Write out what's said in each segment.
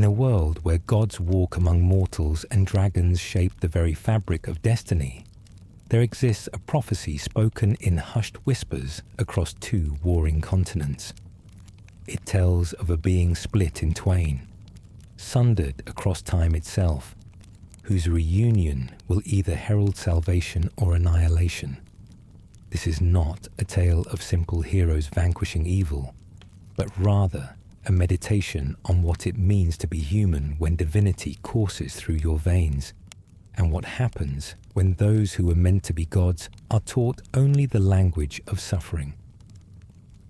a world where gods walk among mortals and dragons shape the very fabric of destiny, there exists a prophecy spoken in hushed whispers across two warring continents. It tells of a being split in twain, sundered across time itself, whose reunion will either herald salvation or annihilation. This is not a tale of simple heroes vanquishing evil, but rather a meditation on what it means to be human when divinity courses through your veins, and what happens when those who were meant to be gods are taught only the language of suffering.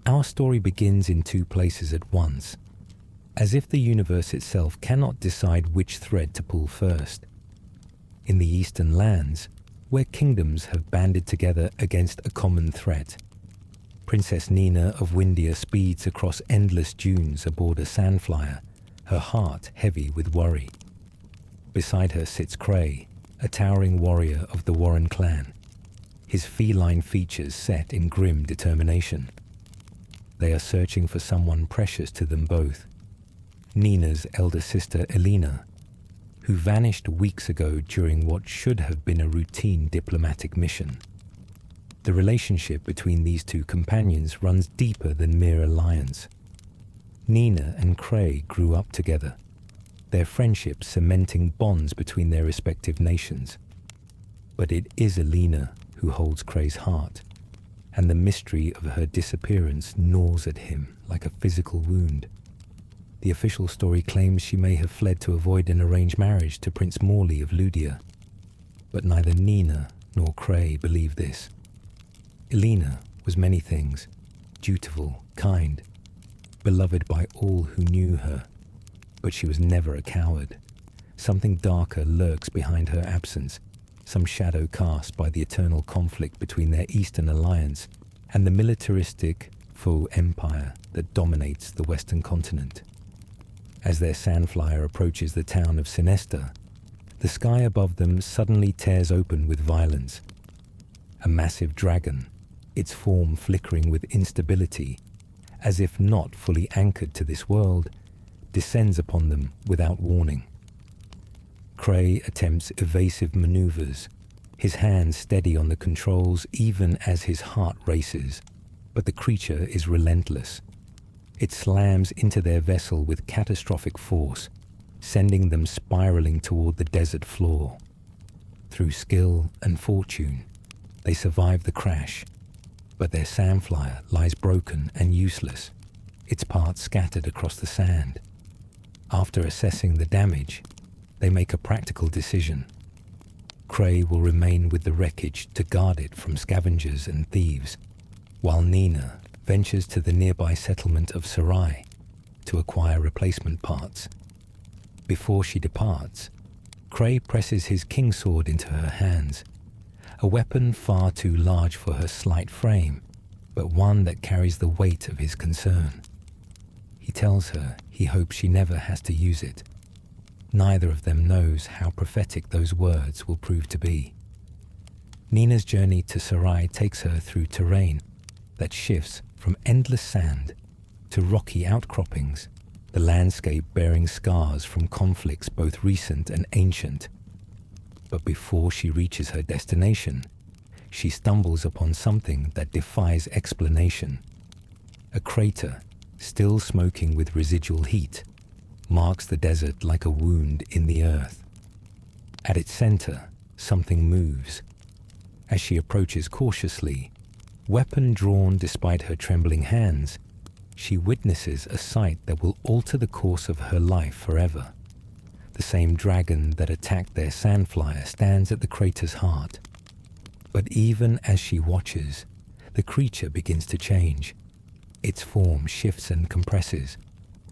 Our story begins in two places at once, as if the universe itself cannot decide which thread to pull first. In the eastern lands, where kingdoms have banded together against a common threat, Princess Nina of Windia speeds across endless dunes aboard a sandflyer, her heart heavy with worry. Beside her sits Cray, a towering warrior of the Warren clan, his feline features set in grim determination. They are searching for someone precious to them both, Nina's elder sister Elena, who vanished weeks ago during what should have been a routine diplomatic mission. The relationship between these two companions runs deeper than mere alliance. Nina and Cray grew up together, their friendship cementing bonds between their respective nations. But it is Elena who holds Cray's heart, and the mystery of her disappearance gnaws at him like a physical wound. The official story claims she may have fled to avoid an arranged marriage to Prince Morley of Ludia, but neither Nina nor Cray believe this. Elena was many things: dutiful, kind, beloved by all who knew her, but she was never a coward. Something darker lurks behind her absence, some shadow cast by the eternal conflict between their Eastern alliance and the militaristic Fou empire that dominates the Western continent. As their sandflyer approaches the town of Sinesta, the sky above them suddenly tears open with violence. A massive dragon, its form flickering with instability, as if not fully anchored to this world, descends upon them without warning. Cray attempts evasive maneuvers, his hands steady on the controls even as his heart races, but the creature is relentless. It slams into their vessel with catastrophic force, sending them spiraling toward the desert floor. Through skill and fortune, they survive the crash, but their sandflyer lies broken and useless, its parts scattered across the sand. After assessing the damage, they make a practical decision. Cray will remain with the wreckage to guard it from scavengers and thieves, while Nina ventures to the nearby settlement of Sarai to acquire replacement parts. Before she departs, Cray presses his kingsword into her hands, a weapon far too large for her slight frame, but one that carries the weight of his concern. He tells her he hopes she never has to use it. Neither of them knows how prophetic those words will prove to be. Nina's journey to Sarai takes her through terrain that shifts from endless sand to rocky outcroppings, the landscape bearing scars from conflicts both recent and ancient. But before she reaches her destination, she stumbles upon something that defies explanation. A crater, still smoking with residual heat, marks the desert like a wound in the earth. At its center, something moves. As she approaches cautiously, weapon drawn despite her trembling hands, she witnesses a sight that will alter the course of her life forever. The same dragon that attacked their sandflyer stands at the crater's heart. But even as she watches, the creature begins to change. Its form shifts and compresses,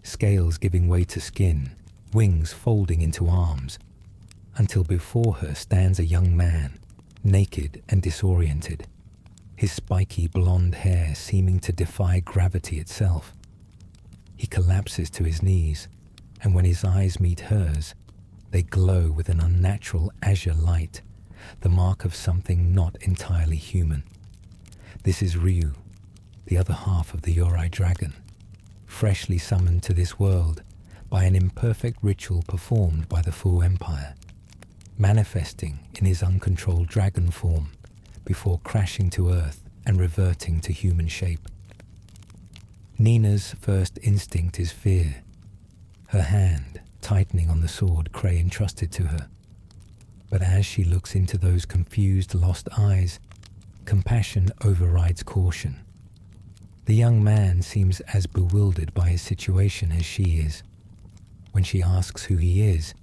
scales giving way to skin, wings folding into arms, until before her stands a young man, naked and disoriented, his spiky blonde hair seeming to defy gravity itself. He collapses to his knees, and when his eyes meet hers, they glow with an unnatural azure light, the mark of something not entirely human. This is Ryu, the other half of the Yorae Dragon, freshly summoned to this world by an imperfect ritual performed by the Fu Empire, manifesting in his uncontrolled dragon form before crashing to Earth and reverting to human shape. Nina's first instinct is fear, her hand tightening on the sword Cray entrusted to her. But as she looks into those confused, lost eyes, compassion overrides caution. The young man seems as bewildered by his situation as she is. When she asks who he is,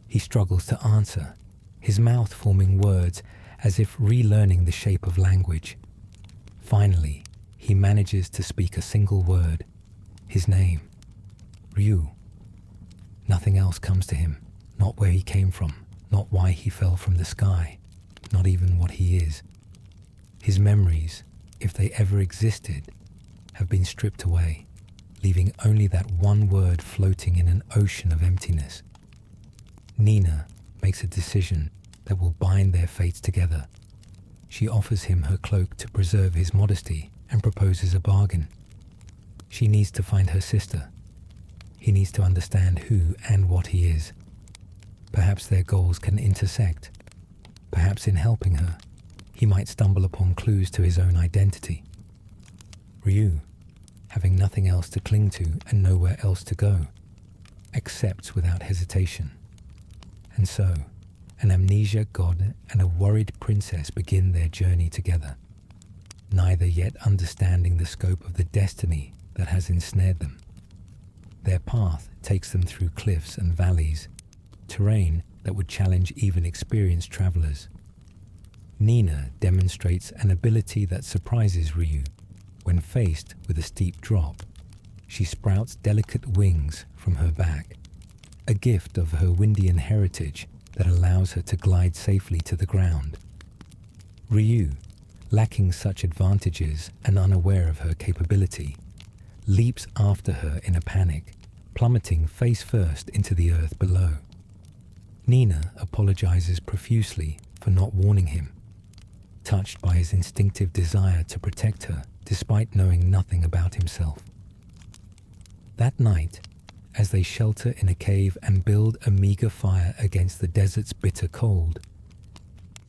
he struggles to answer, his mouth forming words as if relearning the shape of language. Finally, he manages to speak a single word, his name, Ryu. Nothing else comes to him, not where he came from, not why he fell from the sky, not even what he is. His memories, if they ever existed, have been stripped away, leaving only that one word floating in an ocean of emptiness. Nina makes a decision that will bind their fates together. She offers him her cloak to preserve his modesty and proposes a bargain. She needs to find her sister. He needs to understand who and what he is. Perhaps their goals can intersect. Perhaps in helping her, he might stumble upon clues to his own identity. Ryu, having nothing else to cling to and nowhere else to go, accepts without hesitation. And so, an amnesia god and a worried princess begin their journey together, neither yet understanding the scope of the destiny that has ensnared them. Their path takes them through cliffs and valleys, terrain that would challenge even experienced travelers. Nina demonstrates an ability that surprises Ryu. When faced with a steep drop, she sprouts delicate wings from her back, a gift of her Windian heritage that allows her to glide safely to the ground. Ryu, lacking such advantages and unaware of her capability, leaps after her in a panic, plummeting face first into the earth below. Nina apologizes profusely for not warning him, touched by his instinctive desire to protect her despite knowing nothing about himself. That night, as they shelter in a cave and build a meager fire against the desert's bitter cold,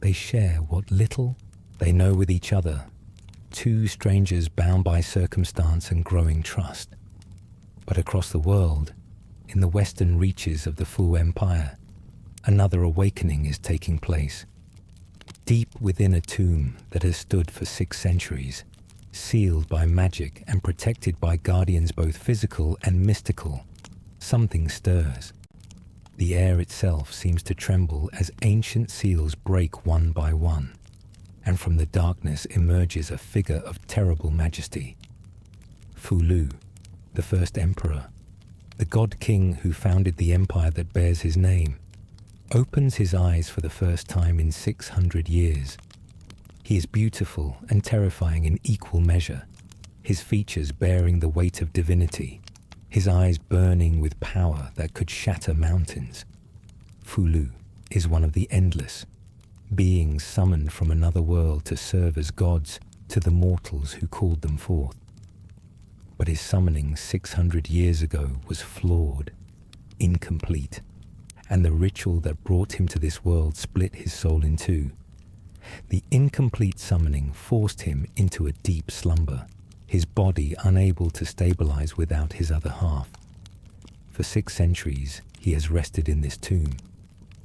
they share what little they know with each other, two strangers bound by circumstance and growing trust. But across the world, in the western reaches of the Fu Empire, another awakening is taking place. Deep within a tomb that has stood for 6 centuries, sealed by magic and protected by guardians both physical and mystical, something stirs. The air itself seems to tremble as ancient seals break one by one, and from the darkness emerges a figure of terrible majesty. Fou-Lu, the first emperor, the god king who founded the empire that bears his name, opens his eyes for the first time in 600 years. He is beautiful and terrifying in equal measure, his features bearing the weight of divinity, his eyes burning with power that could shatter mountains. Fou-Lu is one of the endless, beings summoned from another world to serve as gods to the mortals who called them forth. But his summoning 600 years ago was flawed, incomplete, and the ritual that brought him to this world split his soul in two. The incomplete summoning forced him into a deep slumber, his body unable to stabilize without his other half. For 6 centuries, he has rested in this tomb,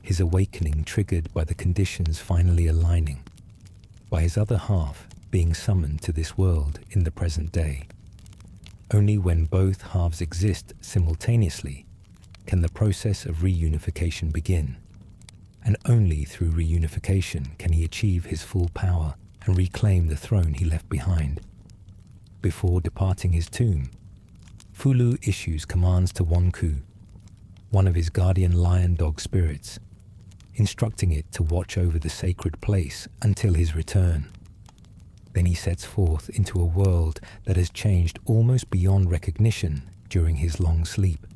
his awakening triggered by the conditions finally aligning, by his other half being summoned to this world in the present day. Only when both halves exist simultaneously can the process of reunification begin, and only through reunification can he achieve his full power and reclaim the throne he left behind. Before departing his tomb, Fou-Lu issues commands to Wanku, one of his guardian lion dog spirits, instructing it to watch over the sacred place until his return. Then he sets forth into a world that has changed almost beyond recognition during his long sleep.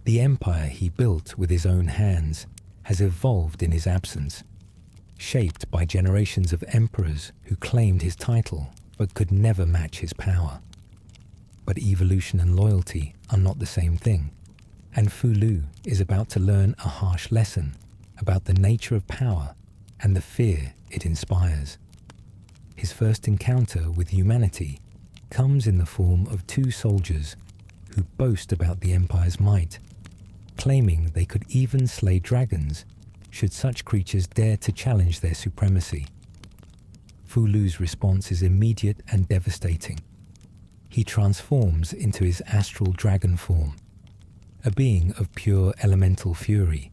The empire he built with his own hands has evolved in his absence, shaped by generations of emperors who claimed his title but could never match his power. But evolution and loyalty are not the same thing, and Fou-Lu is about to learn a harsh lesson about the nature of power and the fear it inspires. His first encounter with humanity comes in the form of two soldiers who boast about the Empire's might, claiming they could even slay dragons should such creatures dare to challenge their supremacy. Fou-Lu's response is immediate and devastating. He transforms into his astral dragon form, a being of pure elemental fury,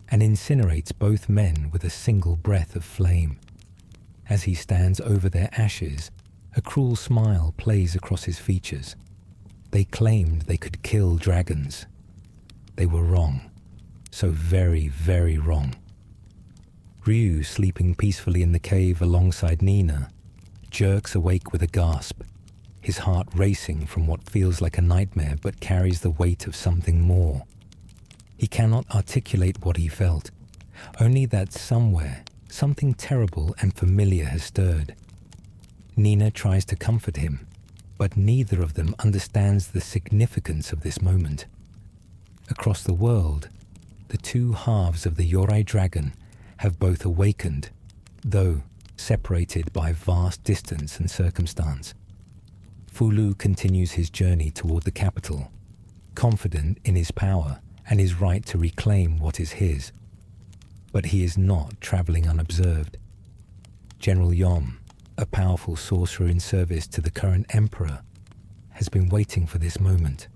and incinerates both men with a single breath of flame. As he stands over their ashes, a cruel smile plays across his features. They claimed they could kill dragons. They were wrong. So very, very wrong. Ryu, sleeping peacefully in the cave alongside Nina, jerks awake with a gasp, his heart racing from what feels like a nightmare but carries the weight of something more. He cannot articulate what he felt, only that somewhere, something terrible and familiar has stirred. Nina tries to comfort him, but neither of them understands the significance of this moment. Across the world, the two halves of the Yorae Dragon have both awakened, though separated by vast distance and circumstance. Fou-Lu continues his journey toward the capital, confident in his power and his right to reclaim what is his. But he is not traveling unobserved. General Yom, a powerful sorcerer in service to the current emperor, has been waiting for this moment.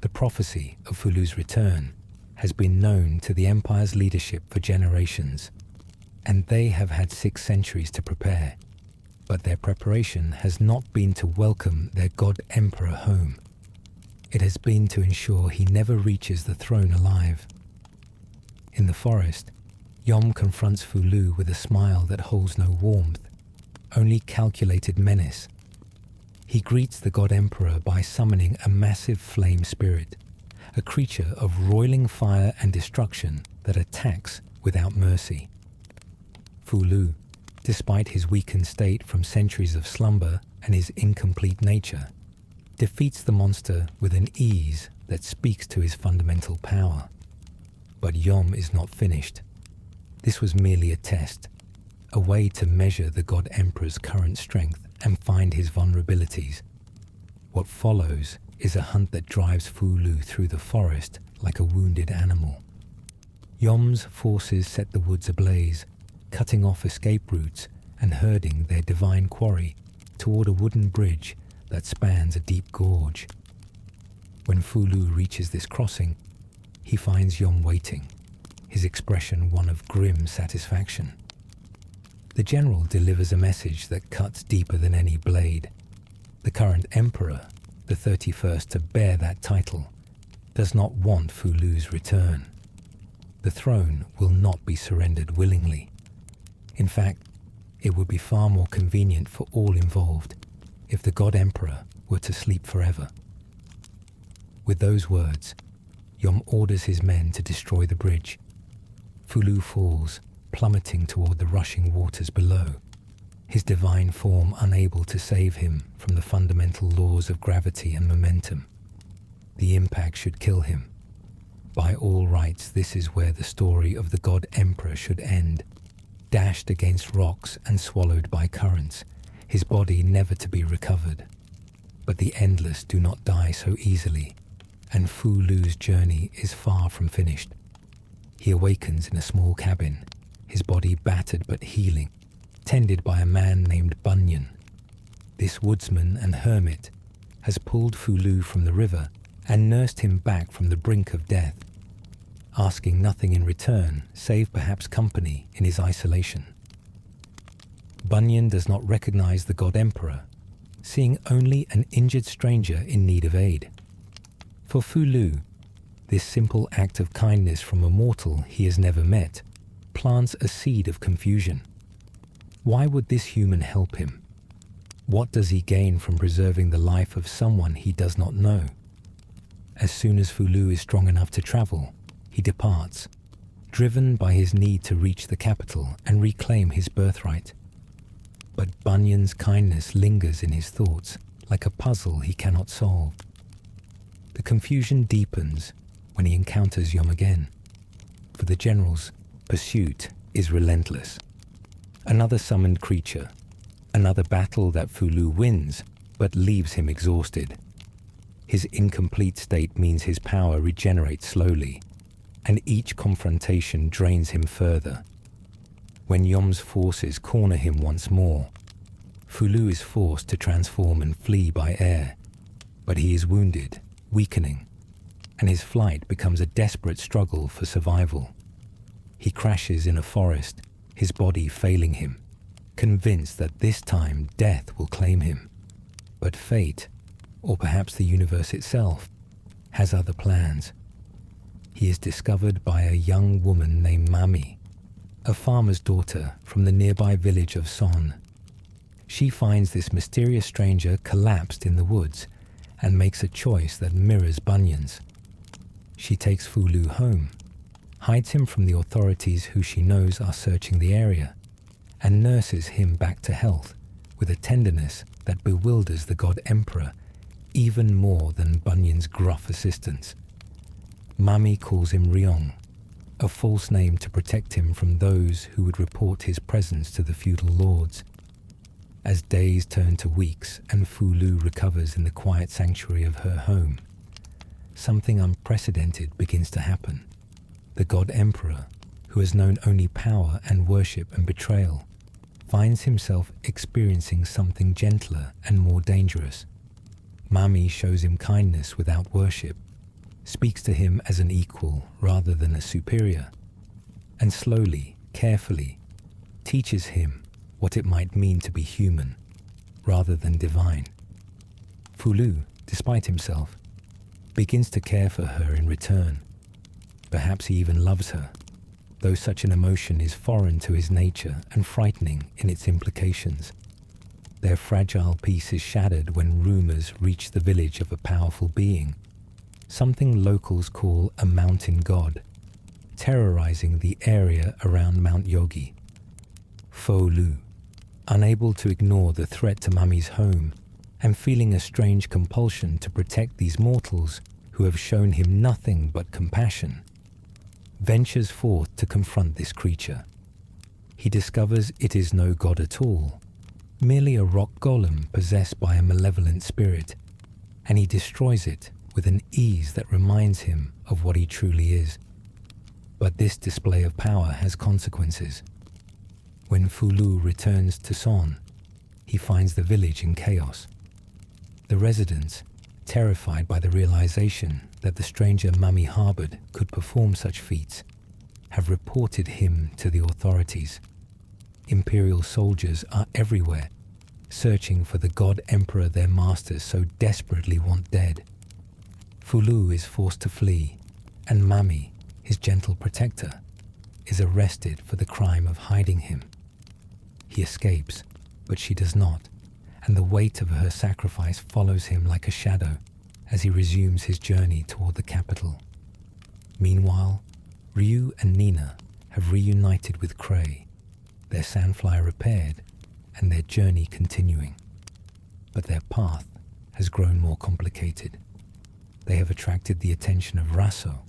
The prophecy of Fou-Lu's return has been known to the Empire's leadership for generations, and they have had 6 centuries to prepare. But their preparation has not been to welcome their God Emperor home. It has been to ensure he never reaches the throne alive. In the forest, Yom confronts Fou-Lu with a smile that holds no warmth, only calculated menace. He greets the God Emperor by summoning a massive flame spirit, a creature of roiling fire and destruction that attacks without mercy. Fou-Lu, despite his weakened state from centuries of slumber and his incomplete nature, defeats the monster with an ease that speaks to his fundamental power. But Yom is not finished. This was merely a test, a way to measure the God Emperor's current strength and find his vulnerabilities. What follows is a hunt that drives Fou-Lu through the forest like a wounded animal. Yom's forces set the woods ablaze, cutting off escape routes and herding their divine quarry toward a wooden bridge that spans a deep gorge. When Fou-Lu reaches this crossing, he finds Yom waiting, his expression one of grim satisfaction. The general delivers a message that cuts deeper than any blade. The current emperor, the 31st to bear that title, does not want Fou-Lu's return. The throne will not be surrendered willingly. In fact, it would be far more convenient for all involved if the God Emperor were to sleep forever. With those words, Yom orders his men to destroy the bridge. Fou-Lu falls, plummeting toward the rushing waters below, his divine form unable to save him from the fundamental laws of gravity and momentum. The impact should kill him. By all rights, this is where the story of the God Emperor should end. Dashed against rocks and swallowed by currents, his body never to be recovered. But the endless do not die so easily, and Fou-Lu's journey is far from finished. He awakens in a small cabin, his body battered but healing, tended by a man named Bunyan. This woodsman and hermit has pulled Fou-Lu from the river and nursed him back from the brink of death, asking nothing in return save perhaps company in his isolation. Bunyan does not recognize the God Emperor, seeing only an injured stranger in need of aid. For Fou-Lu, this simple act of kindness from a mortal he has never met plants a seed of confusion. Why would this human help him? What does he gain from preserving the life of someone he does not know? As soon as Fou-Lu is strong enough to travel, he departs, driven by his need to reach the capital and reclaim his birthright. But Bunyan's kindness lingers in his thoughts like a puzzle he cannot solve. The confusion deepens when he encounters Yom again. For the general's pursuit is relentless. Another summoned creature, another battle that Fou-Lu wins but leaves him exhausted. His incomplete state means his power regenerates slowly, and each confrontation drains him further. When Yom's forces corner him once more, Fou-Lu is forced to transform and flee by air, but he is wounded, weakening, and his flight becomes a desperate struggle for survival. He crashes in a forest, his body failing him, convinced that this time death will claim him. But fate, or perhaps the universe itself, has other plans. He is discovered by a young woman named Mami, a farmer's daughter from the nearby village of Son. She finds this mysterious stranger collapsed in the woods and makes a choice that mirrors Bunyan's. She takes Fou-Lu home, hides him from the authorities who she knows are searching the area, and nurses him back to health with a tenderness that bewilders the God Emperor even more than Bunyan's gruff assistants. Mami calls him Ryong, a false name to protect him from those who would report his presence to the feudal lords. As days turn to weeks and Fou-Lu recovers in the quiet sanctuary of her home, something unprecedented begins to happen. The God Emperor, who has known only power and worship and betrayal, finds himself experiencing something gentler and more dangerous. Mami shows him kindness without worship, speaks to him as an equal rather than a superior, and slowly, carefully, teaches him what it might mean to be human rather than divine. Fou-Lu, despite himself, begins to care for her in return. Perhaps he even loves her, though such an emotion is foreign to his nature and frightening in its implications. Their fragile peace is shattered when rumors reach the village of a powerful being, something locals call a mountain god, terrorizing the area around Mount Yogi. Fou-Lu, unable to ignore the threat to Mami's home and feeling a strange compulsion to protect these mortals who have shown him nothing but compassion, ventures forth to confront this creature. He discovers it is no god at all, merely a rock golem possessed by a malevolent spirit, and he destroys it with an ease that reminds him of what he truly is. But this display of power has consequences. When Fou-Lu returns to Son, he finds the village in chaos. The residents, terrified by the realization that the stranger Mami harbored could perform such feats, have reported him to the authorities. Imperial soldiers are everywhere, searching for the God Emperor their masters so desperately want dead. Fou-Lu is forced to flee, and Mami, his gentle protector, is arrested for the crime of hiding him. He escapes, but she does not, and the weight of her sacrifice follows him like a shadow as he resumes his journey toward the capital. Meanwhile, Ryu and Nina have reunited with Cray, their sandflyer repaired, and their journey continuing. But their path has grown more complicated. They have attracted the attention of Rasso,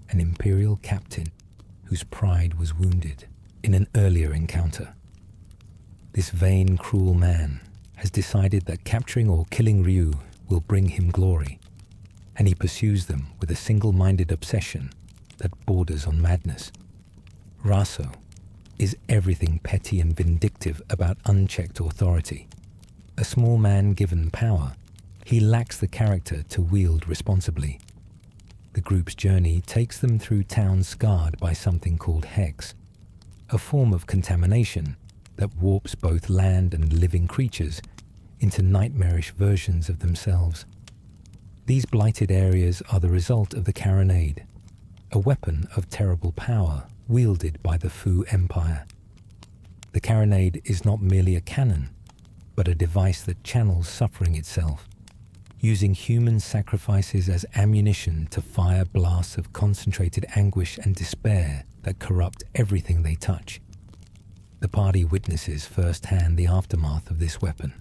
an imperial captain whose pride was wounded in an earlier encounter. This vain, cruel man has decided that capturing or killing Ryu will bring him glory, and he pursues them with a single-minded obsession that borders on madness. Rasso is everything petty and vindictive about unchecked authority. A small man given power, he lacks the character to wield responsibly. The group's journey takes them through towns scarred by something called hex, a form of contamination that warps both land and living creatures into nightmarish versions of themselves. These blighted areas are the result of the Carronade, a weapon of terrible power wielded by the Fu Empire. The Carronade is not merely a cannon, but a device that channels suffering itself, using human sacrifices as ammunition to fire blasts of concentrated anguish and despair that corrupt everything they touch. The party witnesses firsthand the aftermath of this weapon,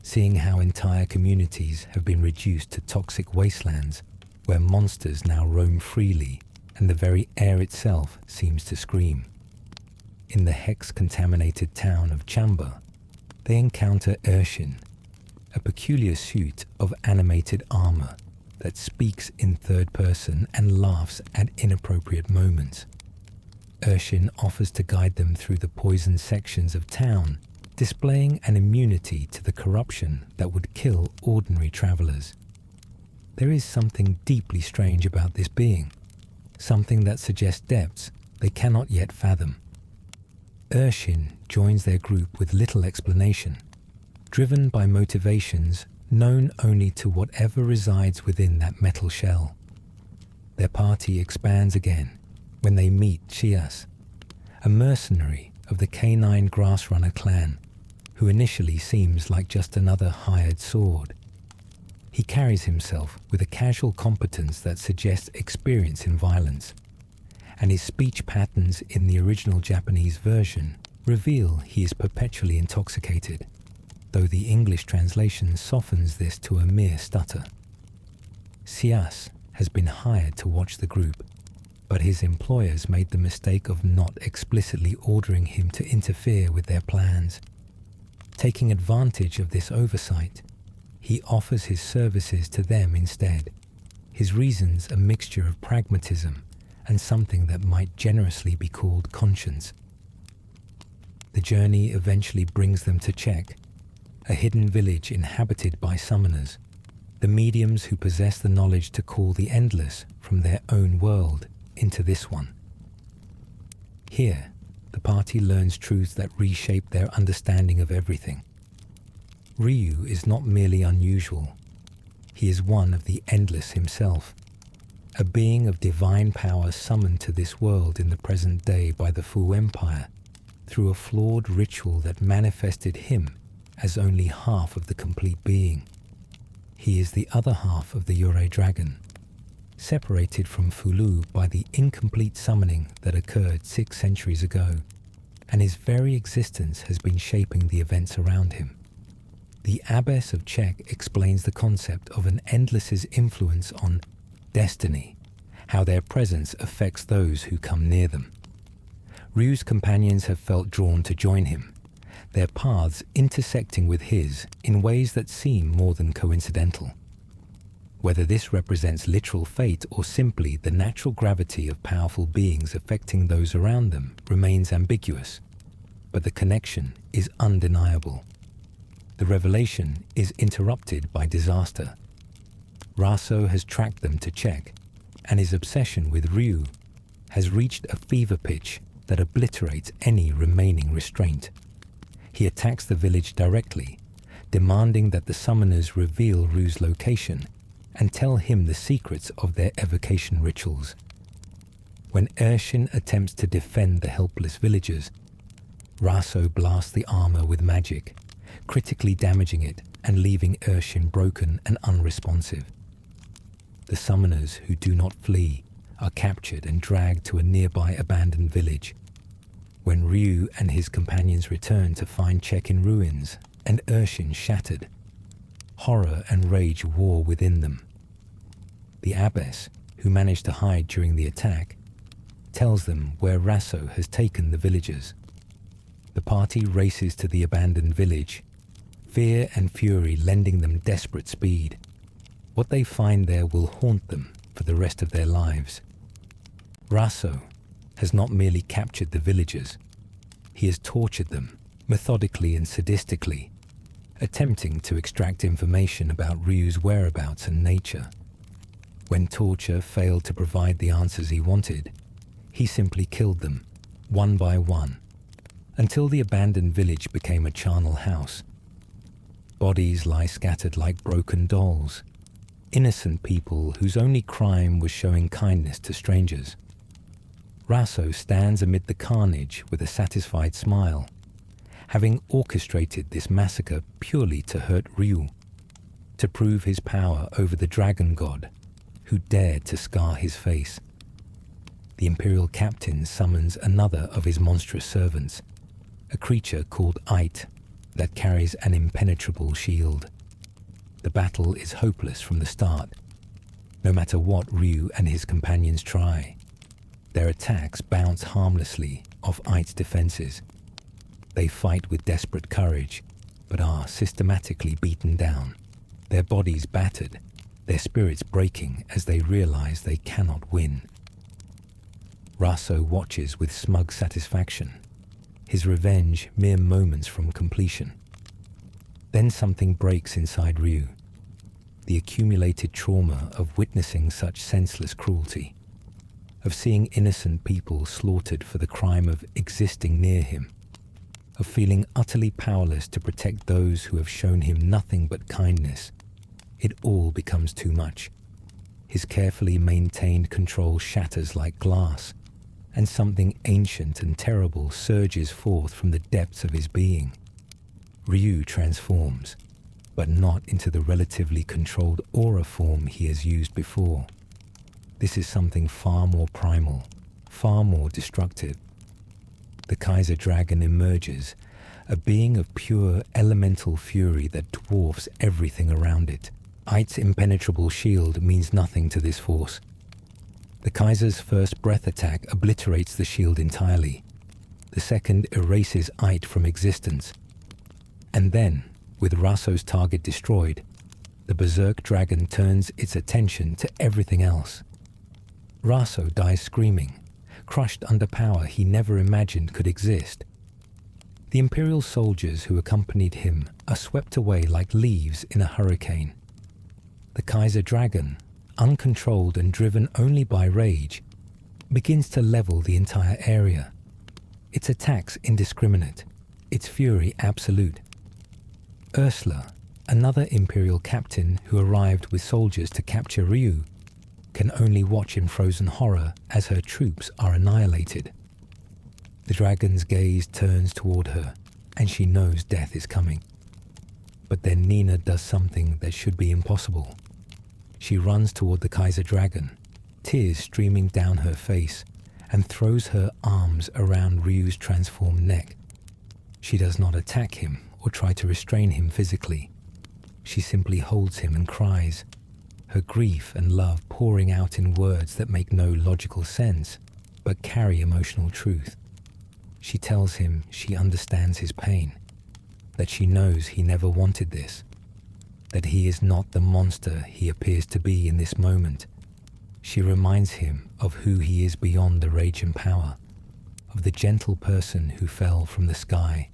seeing how entire communities have been reduced to toxic wastelands where monsters now roam freely and the very air itself seems to scream. In the hex-contaminated town of Chamba, they encounter Ershin, a peculiar suit of animated armor that speaks in third person and laughs at inappropriate moments. Ershin offers to guide them through the poisoned sections of town, displaying an immunity to the corruption that would kill ordinary travelers. There is something deeply strange about this being, something that suggests depths they cannot yet fathom. Ershin joins their group with little explanation, driven by motivations known only to whatever resides within that metal shell. Their party expands again when they meet Scias, a mercenary of the canine Grassrunner clan, who initially seems like just another hired sword. He carries himself with a casual competence that suggests experience in violence, and his speech patterns in the original Japanese version reveal he is perpetually intoxicated, though the English translation softens this to a mere stutter. Scias has been hired to watch the group, but his employers made the mistake of not explicitly ordering him to interfere with their plans. Taking advantage of this oversight, he offers his services to them instead, his reasons a mixture of pragmatism and something that might generously be called conscience. The journey eventually brings them to Czech, a hidden village inhabited by summoners, the mediums who possess the knowledge to call the endless from their own world into this one. Here, the party learns truths that reshape their understanding of everything. Ryu is not merely unusual. He is one of the endless himself, a being of divine power summoned to this world in the present day by the Fu Empire through a flawed ritual that manifested him as only half of the complete being. He is the other half of the Yorae Dragon, separated from Fou-Lu by the incomplete summoning that occurred 6 centuries ago, and his very existence has been shaping the events around him. The Abbess of Czech explains the concept of an endless's influence on destiny, how their presence affects those who come near them. Ryu's companions have felt drawn to join him, their paths intersecting with his in ways that seem more than coincidental. Whether this represents literal fate or simply the natural gravity of powerful beings affecting those around them remains ambiguous, but the connection is undeniable. The revelation is interrupted by disaster. Raso has tracked them to Czech, and his obsession with Ryu has reached a fever pitch that obliterates any remaining restraint. He attacks the village directly, demanding that the summoners reveal Ryu's location and tell him the secrets of their evocation rituals. When Ershin attempts to defend the helpless villagers, Raso blasts the armor with magic, critically damaging it and leaving Ershin broken and unresponsive. The summoners who do not flee are captured and dragged to a nearby abandoned village. When Ryu and his companions return to find Czech in ruins and Ershin shattered, horror and rage war within them. The abbess, who managed to hide during the attack, tells them where Raso has taken the villagers. The party races to the abandoned village, fear and fury lending them desperate speed. What they find there will haunt them for the rest of their lives. Raso has not merely captured the villagers, he has tortured them methodically and sadistically, attempting to extract information about Ryu's whereabouts and nature. When torture failed to provide the answers he wanted, he simply killed them, one by one, until the abandoned village became a charnel house. Bodies lie scattered like broken dolls, innocent people whose only crime was showing kindness to strangers. Raso stands amid the carnage with a satisfied smile, having orchestrated this massacre purely to hurt Ryu, to prove his power over the dragon god who dared to scar his face. The Imperial captain summons another of his monstrous servants, a creature called Ait that carries an impenetrable shield. The battle is hopeless from the start. no matter what Ryu and his companions try. Their attacks bounce harmlessly off Ait's defenses. They fight with desperate courage, but are systematically beaten down, their bodies battered, their spirits breaking as they realize they cannot win. Raso watches with smug satisfaction, his revenge mere moments from completion. Then something breaks inside Ryu, the accumulated trauma of witnessing such senseless cruelty, of seeing innocent people slaughtered for the crime of existing near him, of feeling utterly powerless to protect those who have shown him nothing but kindness. It all becomes too much. His carefully maintained control shatters like glass, and something ancient and terrible surges forth from the depths of his being. Ryu transforms, but not into the relatively controlled aura form he has used before. This is something far more primal, far more destructive. The Kaiser Dragon emerges, a being of pure elemental fury that dwarfs everything around it. Ait's impenetrable shield means nothing to this force. The Kaiser's first breath attack obliterates the shield entirely. The second erases Ait from existence. And then, with Raso's target destroyed, the Berserk Dragon turns its attention to everything else. Raso dies screaming, crushed under power he never imagined could exist. The Imperial soldiers who accompanied him are swept away like leaves in a hurricane. The Kaiser Dragon, uncontrolled and driven only by rage, begins to level the entire area. Its attacks indiscriminate, its fury absolute. Ursula, another Imperial captain who arrived with soldiers to capture Ryu, can only watch in frozen horror as her troops are annihilated. The dragon's gaze turns toward her, and she knows death is coming. But then Nina does something that should be impossible. She runs toward the Kaiser Dragon, tears streaming down her face, and throws her arms around Ryu's transformed neck. She does not attack him or try to restrain him physically. She simply holds him and cries, her grief and love pouring out in words that make no logical sense, but carry emotional truth. She tells him she understands his pain, that she knows he never wanted this, that he is not the monster he appears to be in this moment. She reminds him of who he is beyond the rage and power, of the gentle person who fell from the sky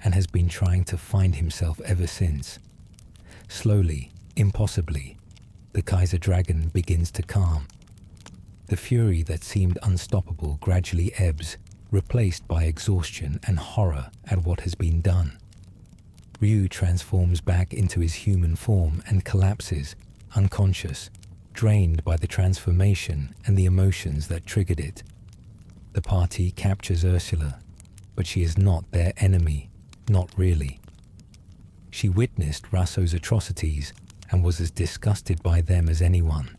and has been trying to find himself ever since. Slowly, impossibly, the Kaiser Dragon begins to calm. The fury that seemed unstoppable gradually ebbs, replaced by exhaustion and horror at what has been done. Ryu transforms back into his human form and collapses, unconscious, drained by the transformation and the emotions that triggered it. The party captures Ursula, but she is not their enemy, not really. She witnessed Raso's atrocities and was as disgusted by them as anyone.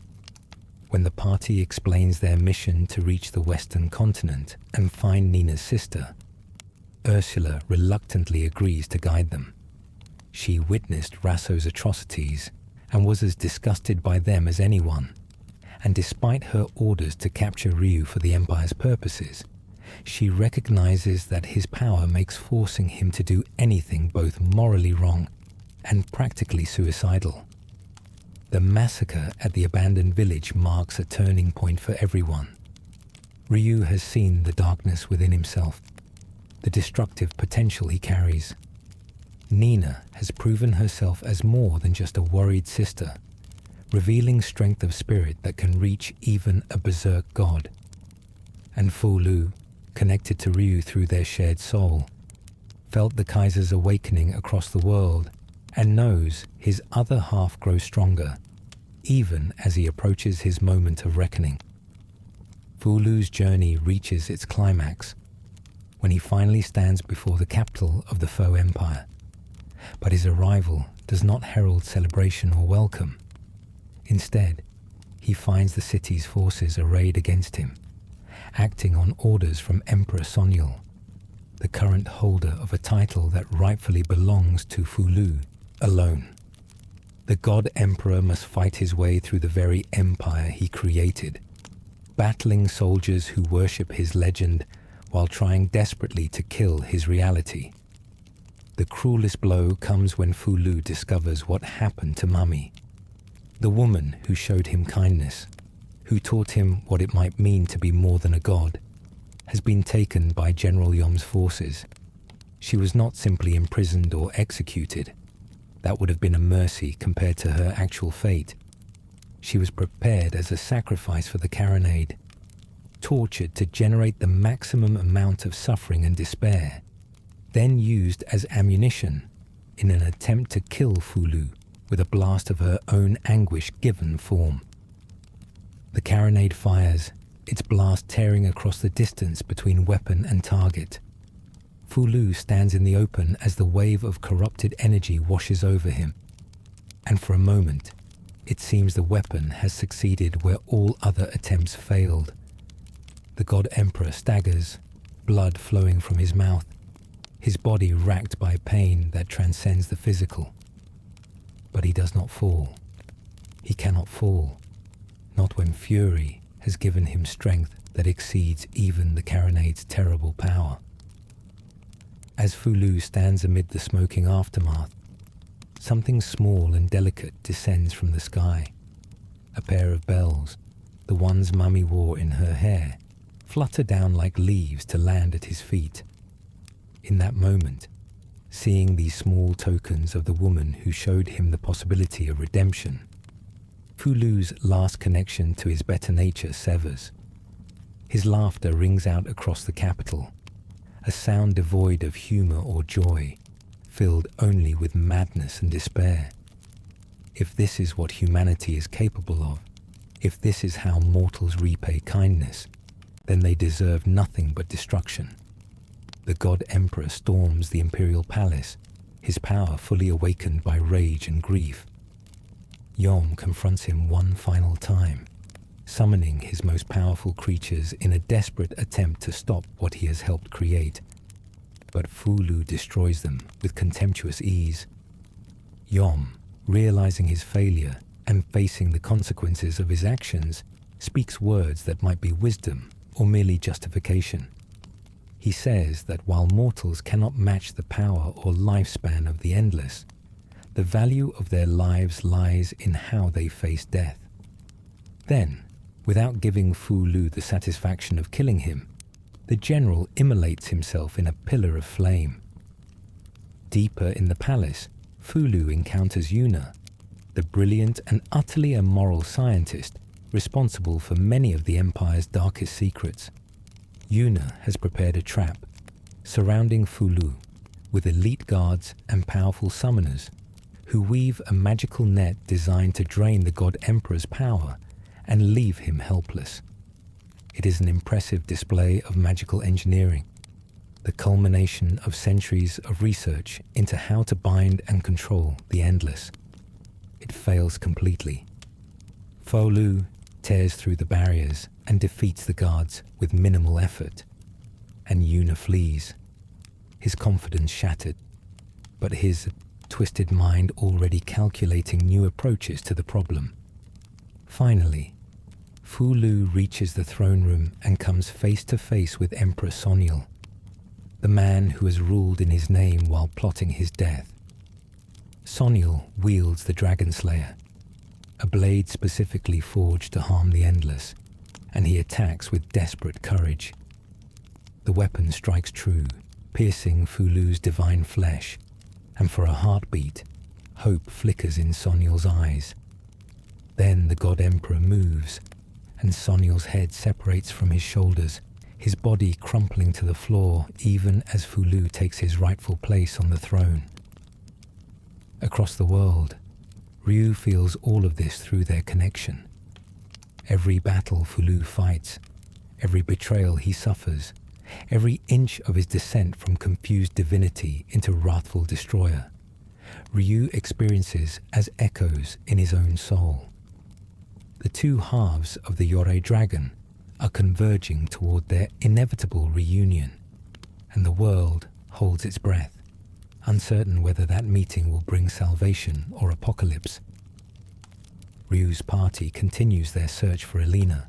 When the party explains their mission to reach the Western continent and find Nina's sister, Ursula reluctantly agrees to guide them. She witnessed Raso's atrocities and was as disgusted by them as anyone, and despite her orders to capture Ryu for the Empire's purposes, she recognizes that his power makes forcing him to do anything both morally wrong and practically suicidal. The massacre at the abandoned village marks a turning point for everyone. Ryu has seen the darkness within himself, the destructive potential he carries. Nina has proven herself as more than just a worried sister, revealing strength of spirit that can reach even a berserk god. And Fou-Lu, connected to Ryu through their shared soul, felt the Kaiser's awakening across the world and knows his other half grows stronger, even as he approaches his moment of reckoning. Fou-Lu's journey reaches its climax when he finally stands before the capital of the Faux Empire. But his arrival does not herald celebration or welcome. Instead, he finds the city's forces arrayed against him, acting on orders from Emperor Sonial, the current holder of a title that rightfully belongs to Fou-Lu alone. The God Emperor must fight his way through the very empire he created, battling soldiers who worship his legend while trying desperately to kill his reality. The cruelest blow comes when Fou-Lu discovers what happened to Mummy, the woman who showed him kindness, who taught him what it might mean to be more than a god, has been taken by General Yom's forces. She was not simply imprisoned or executed. That would have been a mercy compared to her actual fate. She was prepared as a sacrifice for the Carronade, tortured to generate the maximum amount of suffering and despair, then used as ammunition in an attempt to kill Fou-Lu with a blast of her own anguish-given form. The Carronade fires, its blast tearing across the distance between weapon and target. Fou-Lu stands in the open as the wave of corrupted energy washes over him, and for a moment, it seems the weapon has succeeded where all other attempts failed. The God Emperor staggers, blood flowing from his mouth, his body racked by pain that transcends the physical. But he does not fall. He cannot fall, not when fury has given him strength that exceeds even the Carronade's terrible power. As Fou-Lu stands amid the smoking aftermath, something small and delicate descends from the sky. A pair of bells, the ones Mummy wore in her hair, flutter down like leaves to land at his feet. In that moment, seeing these small tokens of the woman who showed him the possibility of redemption, Fou-Lu's last connection to his better nature severs. His laughter rings out across the capital, a sound devoid of humor or joy, filled only with madness and despair. If this is what humanity is capable of, if this is how mortals repay kindness, then they deserve nothing but destruction. The God Emperor storms the imperial palace, his power fully awakened by rage and grief. Yom confronts him one final time, summoning his most powerful creatures in a desperate attempt to stop what he has helped create. But Fou-Lu destroys them with contemptuous ease. Yom, realizing his failure and facing the consequences of his actions, speaks words that might be wisdom or merely justification. He says that while mortals cannot match the power or lifespan of the endless, the value of their lives lies in how they face death. Then, without giving Fou-Lu the satisfaction of killing him, the general immolates himself in a pillar of flame. Deeper in the palace, Fou-Lu encounters Yuna, the brilliant and utterly immoral scientist responsible for many of the Empire's darkest secrets. Yuna has prepared a trap, surrounding Fou-Lu with elite guards and powerful summoners who weave a magical net designed to drain the God Emperor's power and leave him helpless. It is an impressive display of magical engineering, the culmination of centuries of research into how to bind and control the endless. It fails completely. Fou-Lu tears through the barriers and defeats the guards with minimal effort, and Yuna flees, his confidence shattered, but his twisted mind already calculating new approaches to the problem. Finally, Fou-Lu reaches the throne room and comes face to face with Emperor Soniel, the man who has ruled in his name while plotting his death. Soniel wields the Dragon Slayer, a blade specifically forged to harm the endless, and he attacks with desperate courage. The weapon strikes true, piercing Fou-Lu's divine flesh, and for a heartbeat, hope flickers in Soniel's eyes. Then the God Emperor moves, and Soniel's head separates from his shoulders, his body crumpling to the floor even as Fou-Lu takes his rightful place on the throne. Across the world, Ryu feels all of this through their connection. Every battle Fou-Lu fights, every betrayal he suffers, every inch of his descent from confused divinity into wrathful destroyer, Ryu experiences as echoes in his own soul. The two halves of the Yorae Dragon are converging toward their inevitable reunion, and the world holds its breath, uncertain whether that meeting will bring salvation or apocalypse. Ryu's party continues their search for Elena,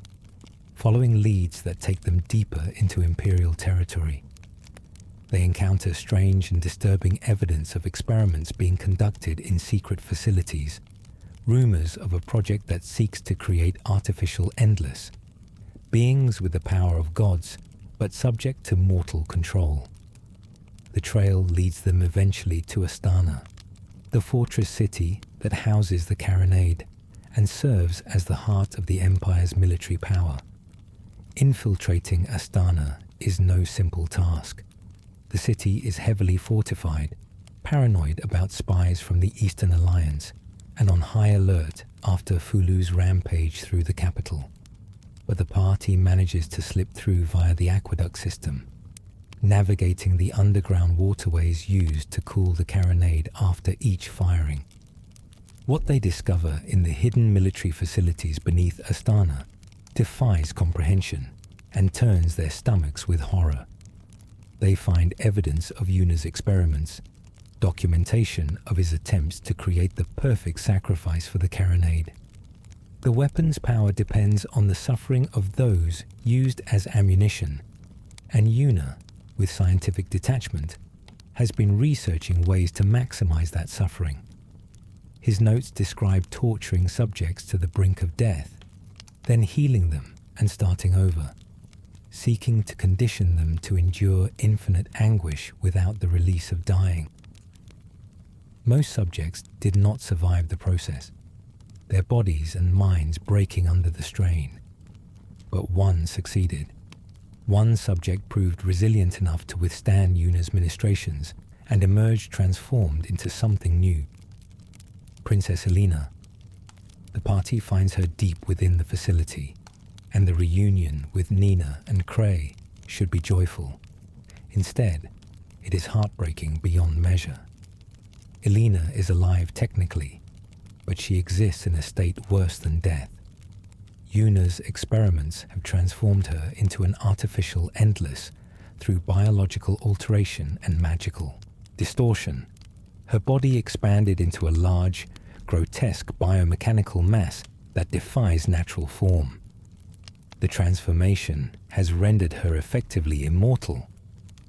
following leads that take them deeper into Imperial territory. They encounter strange and disturbing evidence of experiments being conducted in secret facilities, rumors of a project that seeks to create artificial endless, beings with the power of gods, but subject to mortal control. The trail leads them eventually to Astana, the fortress city that houses the Carronade and serves as the heart of the Empire's military power. Infiltrating Astana is no simple task. The city is heavily fortified, paranoid about spies from the Eastern Alliance, and on high alert after Fou-Lu's rampage through the capital. But the party manages to slip through via the aqueduct system, navigating the underground waterways used to cool the Carronade after each firing. What they discover in the hidden military facilities beneath Astana defies comprehension and turns their stomachs with horror. They find evidence of Yuna's experiments, documentation of his attempts to create the perfect sacrifice for the Carronade. The weapon's power depends on the suffering of those used as ammunition, and Yuna, with scientific detachment, has been researching ways to maximize that suffering. His notes describe torturing subjects to the brink of death, then healing them and starting over, seeking to condition them to endure infinite anguish without the release of dying. Most subjects did not survive the process, their bodies and minds breaking under the strain. But one succeeded. One subject proved resilient enough to withstand Yuna's ministrations and emerged transformed into something new. Princess Elena. The party finds her deep within the facility, and the reunion with Nina and Cray should be joyful. Instead, it is heartbreaking beyond measure. Elena is alive technically, but she exists in a state worse than death. Yuna's experiments have transformed her into an artificial endless through biological alteration and magical distortion. Her body expanded into a large, grotesque biomechanical mass that defies natural form. The transformation has rendered her effectively immortal,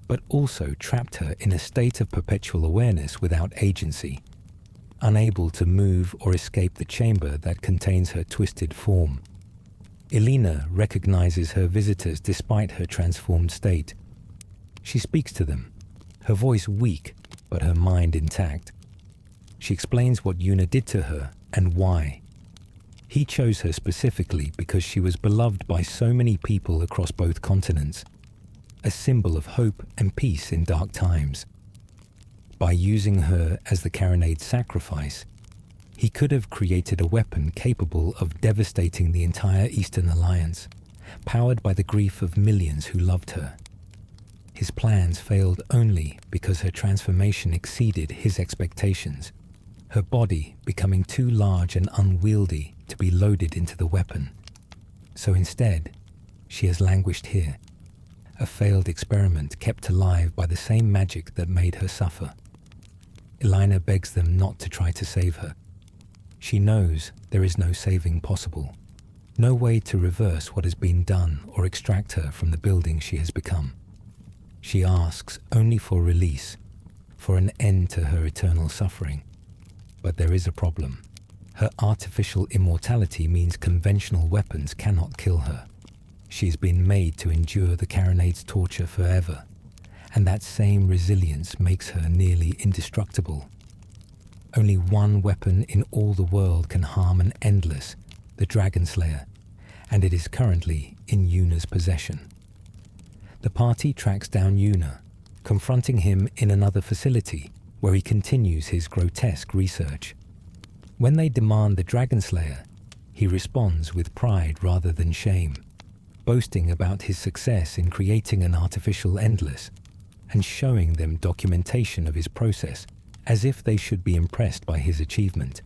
but also trapped her in a state of perpetual awareness without agency, unable to move or escape the chamber that contains her twisted form. Elena recognizes her visitors despite her transformed state. She speaks to them, her voice weak but her mind intact. She explains what Yuna did to her and why. He chose her specifically because she was beloved by so many people across both continents, a symbol of hope and peace in dark times. By using her as the Carronade's sacrifice, he could have created a weapon capable of devastating the entire Eastern Alliance, powered by the grief of millions who loved her. His plans failed only because her transformation exceeded his expectations, her body becoming too large and unwieldy to be loaded into the weapon. So instead, she has languished here, a failed experiment kept alive by the same magic that made her suffer. Elena begs them not to try to save her. She knows there is no saving possible, no way to reverse what has been done or extract her from the building she has become. She asks only for release, for an end to her eternal suffering. But there is a problem. Her artificial immortality means conventional weapons cannot kill her. She has been made to endure the Carronade's torture forever, and that same resilience makes her nearly indestructible. Only one weapon in all the world can harm an endless, the Dragon Slayer, and it is currently in Yuna's possession. The party tracks down Yuna, confronting him in another facility where he continues his grotesque research. When they demand the Dragon Slayer, he responds with pride rather than shame, boasting about his success in creating an artificial endless and showing them documentation of his process as if they should be impressed by his achievement.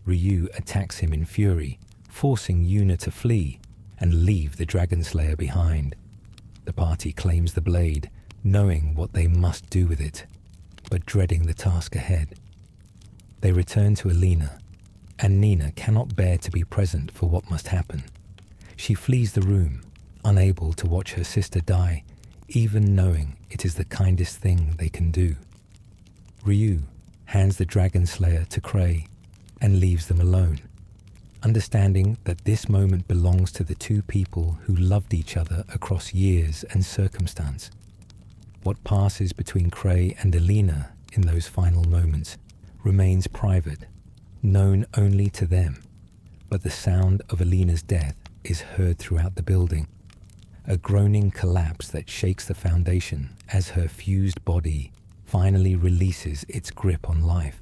Ryu attacks him in fury, forcing Yuna to flee and leave the Dragon Slayer behind. The party claims the blade, knowing what they must do with it, but dreading the task ahead. They return to Elena, and Nina cannot bear to be present for what must happen. She flees the room, unable to watch her sister die, even knowing it is the kindest thing they can do. Ryu hands the Dragon Slayer to Cray and leaves them alone, understanding that this moment belongs to the two people who loved each other across years and circumstance. What passes between Cray and Alina in those final moments remains private, known only to them, but the sound of Alina's death is heard throughout the building, a groaning collapse that shakes the foundation as her fused body finally releases its grip on life.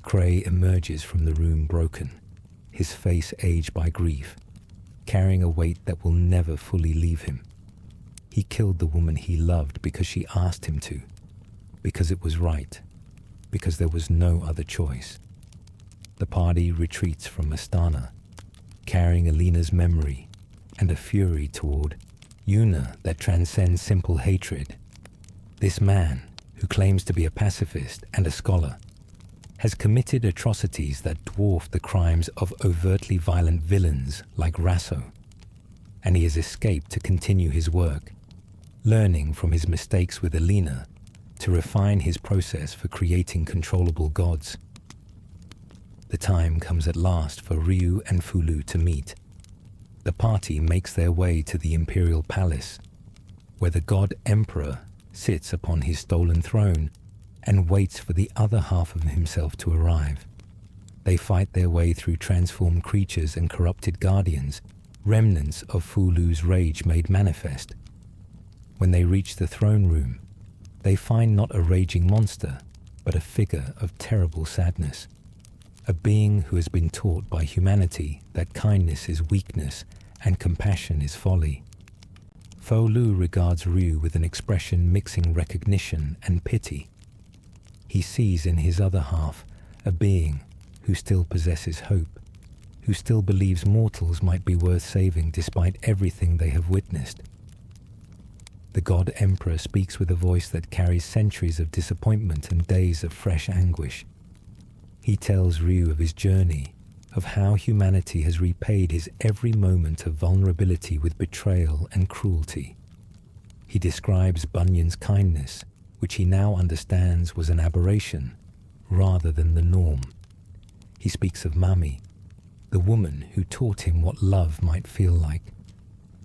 Cray emerges from the room broken, his face aged by grief, carrying a weight that will never fully leave him. He killed the woman he loved because she asked him to, because it was right, because there was no other choice. The party retreats from Astana, carrying Alina's memory and a fury toward Yuna that transcends simple hatred. This man, who claims to be a pacifist and a scholar, has committed atrocities that dwarf the crimes of overtly violent villains like Rasso, and he has escaped to continue his work, learning from his mistakes with Alina to refine his process for creating controllable gods. The time comes at last for Ryu and Fou-Lu to meet. The party makes their way to the Imperial Palace, where the God Emperor sits upon his stolen throne and waits for the other half of himself to arrive. They fight their way through transformed creatures and corrupted guardians, remnants of Fou-Lu's rage made manifest. When they reach the throne room, they find not a raging monster, but a figure of terrible sadness, a being who has been taught by humanity that kindness is weakness and compassion is folly. Fou-Lu regards Ryu with an expression mixing recognition and pity. He sees in his other half a being who still possesses hope, who still believes mortals might be worth saving despite everything they have witnessed. The God Emperor speaks with a voice that carries centuries of disappointment and days of fresh anguish. He tells Ryu of his journey, of how humanity has repaid his every moment of vulnerability with betrayal and cruelty. He describes Bunyan's kindness, which he now understands was an aberration rather than the norm. He speaks of Mami, the woman who taught him what love might feel like,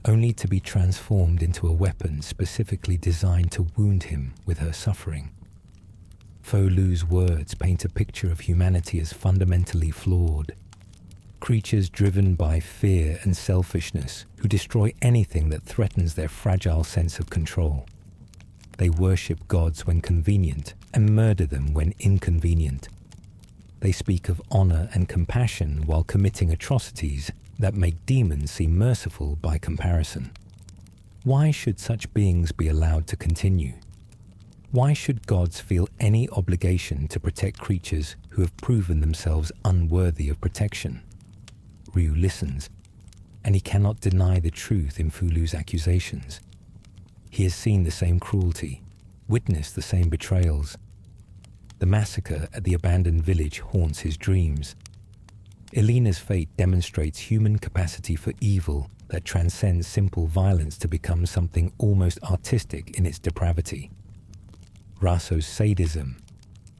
only to be transformed into a weapon specifically designed to wound him with her suffering. Fou-Lu's words paint a picture of humanity as fundamentally flawed. Creatures driven by fear and selfishness who destroy anything that threatens their fragile sense of control. They worship gods when convenient and murder them when inconvenient. They speak of honor and compassion while committing atrocities that make demons seem merciful by comparison. Why should such beings be allowed to continue? Why should gods feel any obligation to protect creatures who have proven themselves unworthy of protection? Ryu listens, and he cannot deny the truth in Fou-Lu's accusations. He has seen the same cruelty, witnessed the same betrayals. The massacre at the abandoned village haunts his dreams. Alina's fate demonstrates human capacity for evil that transcends simple violence to become something almost artistic in its depravity. Rasso's sadism,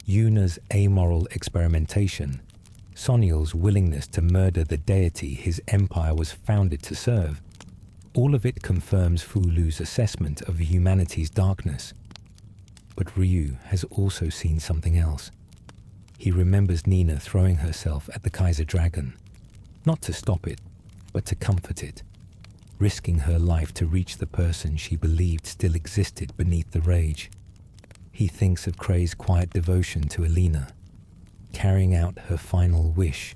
Yuna's amoral experimentation, Soniel's willingness to murder the deity his empire was founded to serve, all of it confirms Fou-Lu's assessment of humanity's darkness. But Ryu has also seen something else. He remembers Nina throwing herself at the Kaiser Dragon, not to stop it, but to comfort it, risking her life to reach the person she believed still existed beneath the rage. He thinks of Cray's quiet devotion to Alina, carrying out her final wish,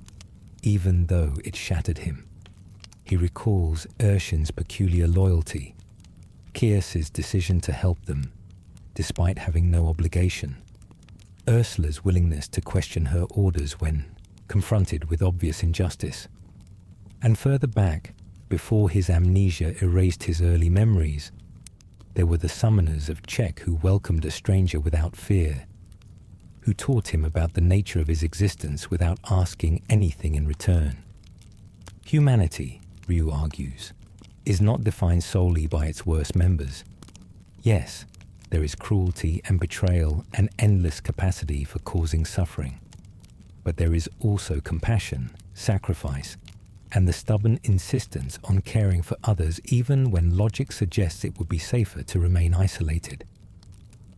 even though it shattered him. He recalls Ershin's peculiar loyalty, Scias' decision to help them, despite having no obligation, Ursula's willingness to question her orders when confronted with obvious injustice. And further back, before his amnesia erased his early memories, there were the summoners of Czech who welcomed a stranger without fear, who taught him about the nature of his existence without asking anything in return. Humanity, Ryu argues, is not defined solely by its worst members. Yes, there is cruelty and betrayal and endless capacity for causing suffering. But there is also compassion, sacrifice, and the stubborn insistence on caring for others even when logic suggests it would be safer to remain isolated.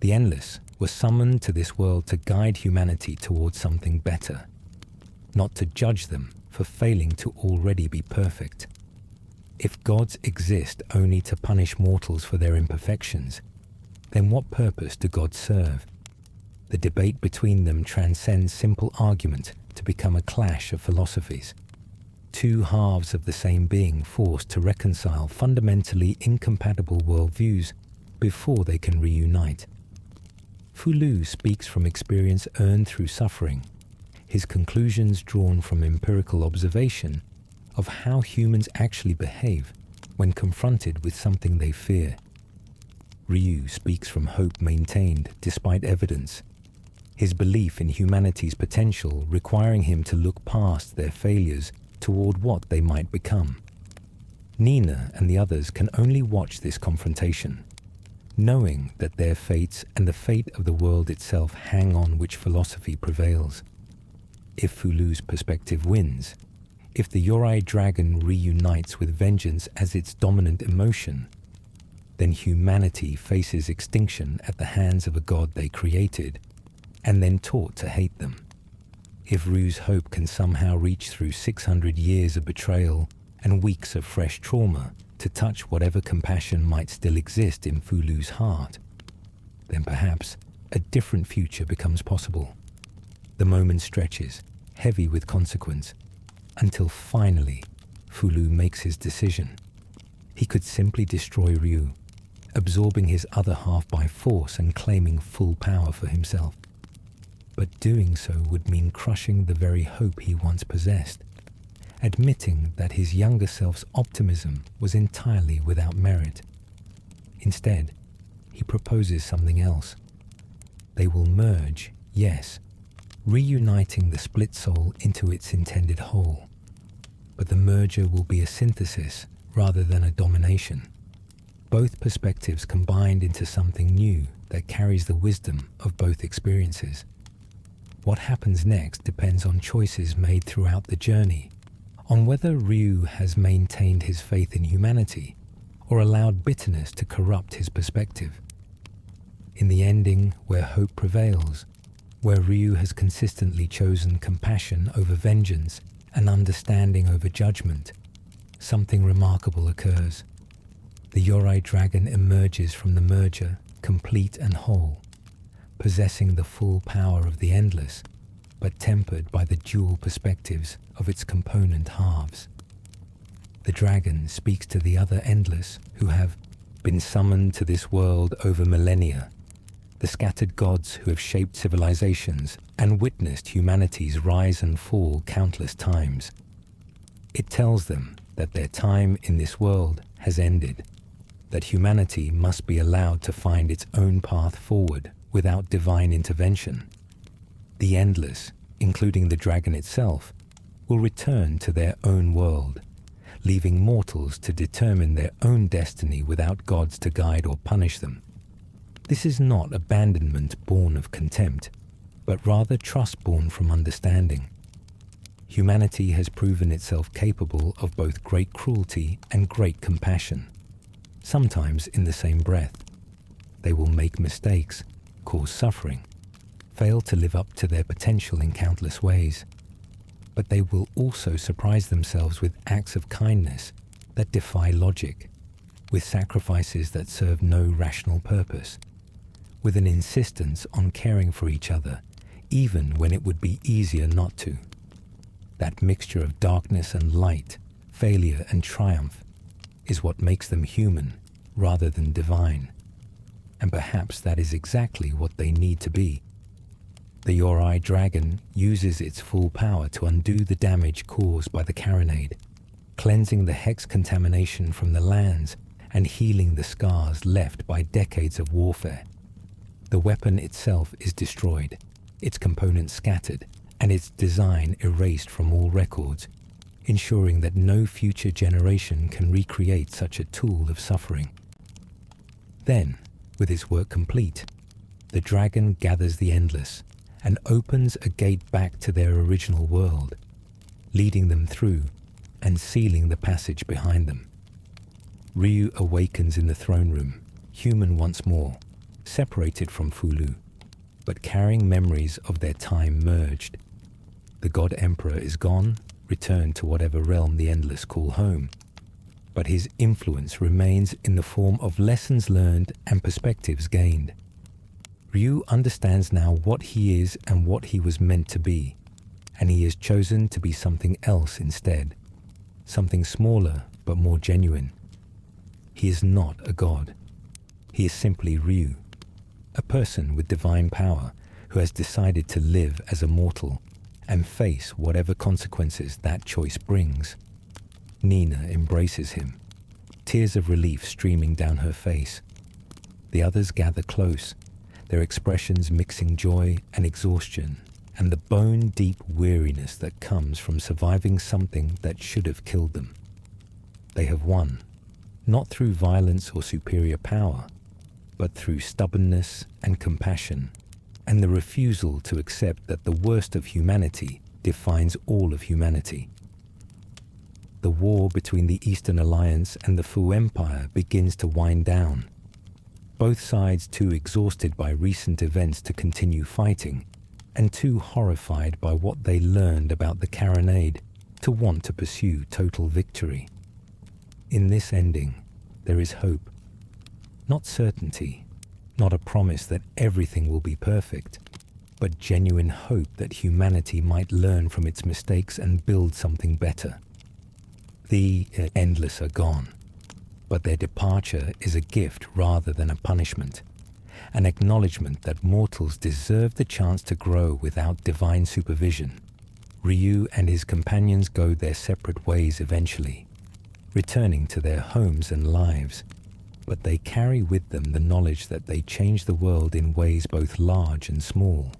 The Endless were summoned to this world to guide humanity towards something better, not to judge them for failing to already be perfect. If gods exist only to punish mortals for their imperfections, then what purpose do gods serve? The debate between them transcends simple argument to become a clash of philosophies. Two halves of the same being forced to reconcile fundamentally incompatible worldviews before they can reunite. Fou-Lu speaks from experience earned through suffering, his conclusions drawn from empirical observation of how humans actually behave when confronted with something they fear. Ryu speaks from hope maintained despite evidence, his belief in humanity's potential requiring him to look past their failures toward what they might become. Nina and the others can only watch this confrontation, knowing that their fates and the fate of the world itself hang on which philosophy prevails. If Fou-Lu's perspective wins, if the Yorae Dragon reunites with vengeance as its dominant emotion, then humanity faces extinction at the hands of a god they created and then taught to hate them. If Ryu's hope can somehow reach through 600 years of betrayal and weeks of fresh trauma to touch whatever compassion might still exist in Fou-Lu's heart, then perhaps a different future becomes possible. The moment stretches, heavy with consequence, until finally Fou-Lu makes his decision. He could simply destroy Ryu, absorbing his other half by force and claiming full power for himself. But doing so would mean crushing the very hope he once possessed, admitting that his younger self's optimism was entirely without merit. Instead, he proposes something else. They will merge, yes, reuniting the split soul into its intended whole. But the merger will be a synthesis rather than a domination. Both perspectives combined into something new that carries the wisdom of both experiences. What happens next depends on choices made throughout the journey, on whether Ryu has maintained his faith in humanity or allowed bitterness to corrupt his perspective. In the ending where hope prevails, where Ryu has consistently chosen compassion over vengeance and understanding over judgment, something remarkable occurs. The Yorae Dragon emerges from the merger, complete and whole, possessing the full power of the Endless, but tempered by the dual perspectives of its component halves. The dragon speaks to the other Endless who have been summoned to this world over millennia, the scattered gods who have shaped civilizations and witnessed humanity's rise and fall countless times. It tells them that their time in this world has ended, that humanity must be allowed to find its own path forward without divine intervention. The Endless, including the dragon itself, will return to their own world, leaving mortals to determine their own destiny without gods to guide or punish them. This is not abandonment born of contempt, but rather trust born from understanding. Humanity has proven itself capable of both great cruelty and great compassion, sometimes in the same breath. They will make mistakes, cause suffering, fail to live up to their potential in countless ways, but they will also surprise themselves with acts of kindness that defy logic, with sacrifices that serve no rational purpose, with an insistence on caring for each other, even when it would be easier not to. That mixture of darkness and light, failure and triumph, is what makes them human rather than divine. And perhaps that is exactly what they need to be. The Yorae Dragon uses its full power to undo the damage caused by the carronade, cleansing the hex contamination from the lands and healing the scars left by decades of warfare. The weapon itself is destroyed, its components scattered, and its design erased from all records, ensuring that no future generation can recreate such a tool of suffering. Then, with its work complete, the dragon gathers the endless and opens a gate back to their original world, leading them through and sealing the passage behind them. Ryu awakens in the throne room, human once more, separated from Fou-Lu, but carrying memories of their time merged. The God Emperor is gone, returned to whatever realm the Endless call home, but his influence remains in the form of lessons learned and perspectives gained. Ryu understands now what he is and what he was meant to be, and he has chosen to be something else instead, something smaller but more genuine. He is not a god. He is simply Ryu, a person with divine power who has decided to live as a mortal and face whatever consequences that choice brings. Nina embraces him, tears of relief streaming down her face. The others gather close, their expressions mixing joy and exhaustion and the bone-deep weariness that comes from surviving something that should have killed them. They have won, not through violence or superior power, but through stubbornness and compassion, and the refusal to accept that the worst of humanity defines all of humanity. The war between the Eastern Alliance and the Fu Empire begins to wind down, both sides too exhausted by recent events to continue fighting, and too horrified by what they learned about the Carronade to want to pursue total victory. In this ending, there is hope. Not certainty, not a promise that everything will be perfect, but genuine hope that humanity might learn from its mistakes and build something better. The Endless are gone, but their departure is a gift rather than a punishment, an acknowledgement that mortals deserve the chance to grow without divine supervision. Ryu and his companions go their separate ways eventually, returning to their homes and lives, but they carry with them the knowledge that they change the world in ways both large and small.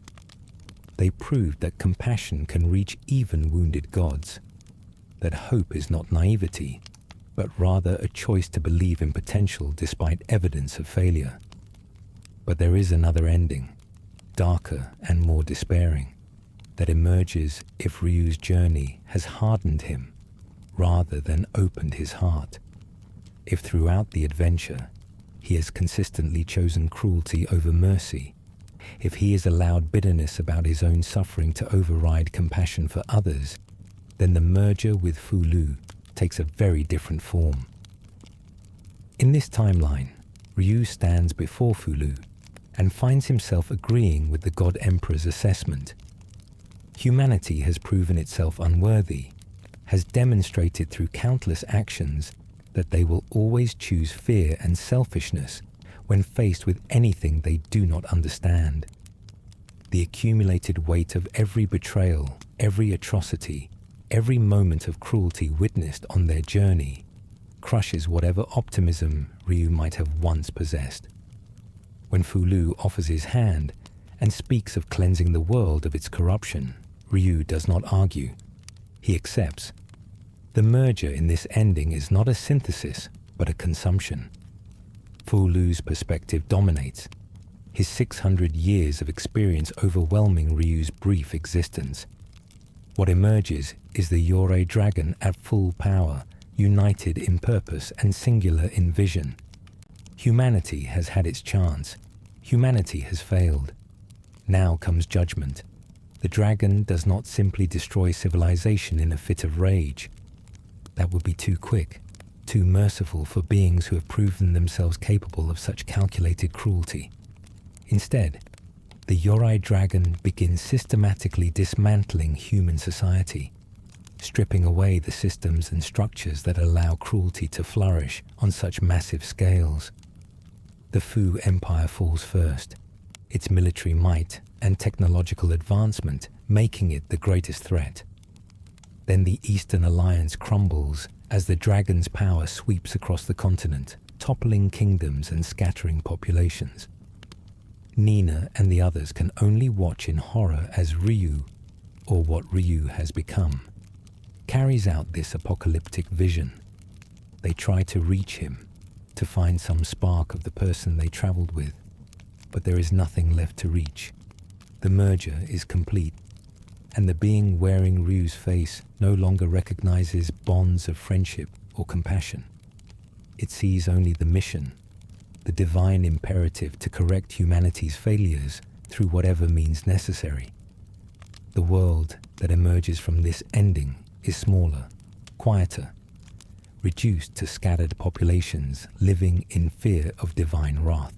They proved that compassion can reach even wounded gods, that hope is not naivety, but rather a choice to believe in potential despite evidence of failure. But there is another ending, darker and more despairing, that emerges if Ryu's journey has hardened him rather than opened his heart. If throughout the adventure he has consistently chosen cruelty over mercy, if he has allowed bitterness about his own suffering to override compassion for others, then the merger with Fou-Lu takes a very different form. In this timeline, Ryu stands before Fou-Lu and finds himself agreeing with the God Emperor's assessment. Humanity has proven itself unworthy, has demonstrated through countless actions that they will always choose fear and selfishness when faced with anything they do not understand. The accumulated weight of every betrayal, every atrocity, every moment of cruelty witnessed on their journey crushes whatever optimism Ryu might have once possessed. When Fou-Lu offers his hand and speaks of cleansing the world of its corruption, Ryu does not argue. He accepts. The merger in this ending is not a synthesis, but a consumption. Fou-Lu's perspective dominates, his 600 years of experience overwhelming Ryu's brief existence. What emerges is the Yorae Dragon at full power, united in purpose and singular in vision. Humanity has had its chance. Humanity has failed. Now comes judgment. The dragon does not simply destroy civilization in a fit of rage. That would be too quick, too merciful for beings who have proven themselves capable of such calculated cruelty. Instead, the Yorae Dragon begins systematically dismantling human society, stripping away the systems and structures that allow cruelty to flourish on such massive scales. The Fu Empire falls first, its military might and technological advancement making it the greatest threat. Then the Eastern Alliance crumbles as the dragon's power sweeps across the continent, toppling kingdoms and scattering populations. Nina and the others can only watch in horror as Ryu, or what Ryu has become, carries out this apocalyptic vision. They try to reach him, to find some spark of the person they traveled with, but there is nothing left to reach. The merger is complete, and the being wearing Ryu's face no longer recognizes bonds of friendship or compassion. It sees only the mission, the divine imperative to correct humanity's failures through whatever means necessary. The world that emerges from this ending is smaller, quieter, reduced to scattered populations living in fear of divine wrath.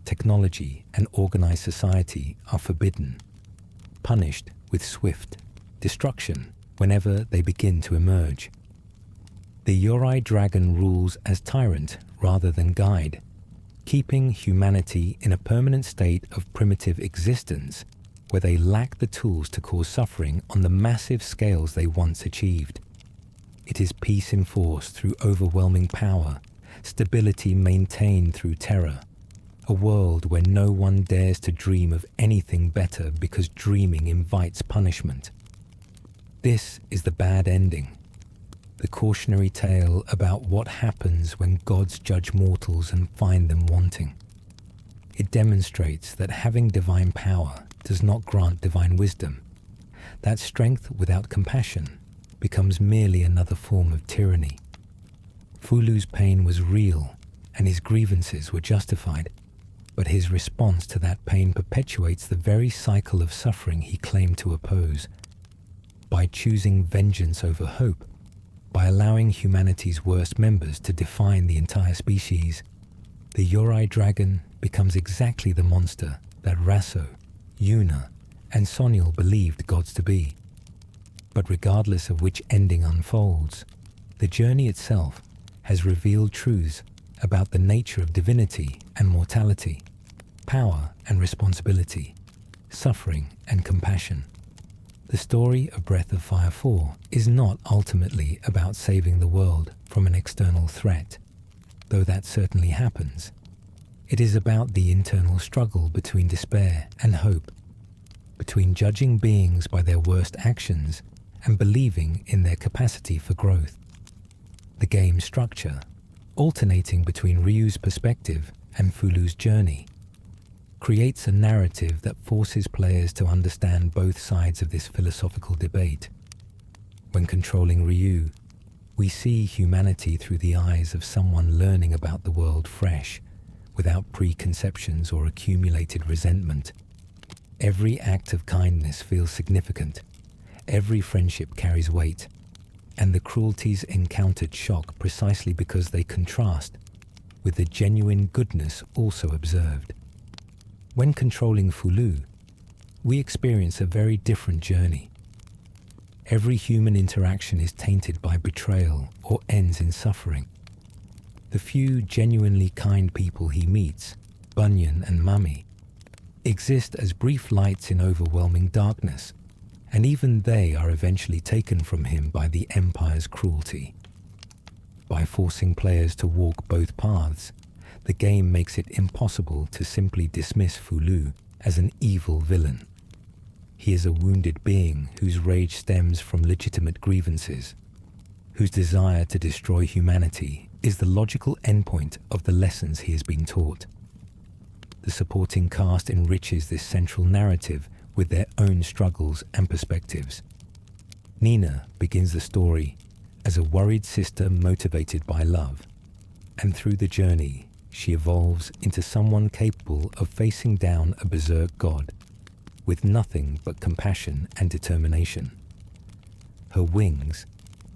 Technology and organized society are forbidden, punished with swift destruction whenever they begin to emerge. The Yorae Dragon rules as tyrant rather than guide, keeping humanity in a permanent state of primitive existence where they lack the tools to cause suffering on the massive scales they once achieved. It is peace enforced through overwhelming power, stability maintained through terror, a world where no one dares to dream of anything better because dreaming invites punishment. This is the bad ending. The cautionary tale about what happens when gods judge mortals and find them wanting. It demonstrates that having divine power does not grant divine wisdom, that strength without compassion becomes merely another form of tyranny. Fou-Lu's pain was real and his grievances were justified, but his response to that pain perpetuates the very cycle of suffering he claimed to oppose. By choosing vengeance over hope, by allowing humanity's worst members to define the entire species, the Yorae Dragon becomes exactly the monster that Rasso, Yuna, and Soniel believed gods to be. But regardless of which ending unfolds, the journey itself has revealed truths about the nature of divinity and mortality, power and responsibility, suffering and compassion. The story of Breath of Fire 4 is not ultimately about saving the world from an external threat, though that certainly happens. It is about the internal struggle between despair and hope, between judging beings by their worst actions and believing in their capacity for growth. The game's structure, alternating between Ryu's perspective and Fou-Lu's journey, creates a narrative that forces players to understand both sides of this philosophical debate. When controlling Ryu, we see humanity through the eyes of someone learning about the world fresh, without preconceptions or accumulated resentment. Every act of kindness feels significant, every friendship carries weight, and the cruelties encountered shock precisely because they contrast with the genuine goodness also observed. When controlling Fou-Lu, we experience a very different journey. Every human interaction is tainted by betrayal or ends in suffering. The few genuinely kind people he meets, Bunyan and Mami, exist as brief lights in overwhelming darkness, and even they are eventually taken from him by the Empire's cruelty. By forcing players to walk both paths, the game makes it impossible to simply dismiss Fou-Lu as an evil villain. He is a wounded being whose rage stems from legitimate grievances, whose desire to destroy humanity is the logical endpoint of the lessons he has been taught. The supporting cast enriches this central narrative with their own struggles and perspectives. Nina begins the story as a worried sister motivated by love, and through the journey, she evolves into someone capable of facing down a berserk god with nothing but compassion and determination. Her wings,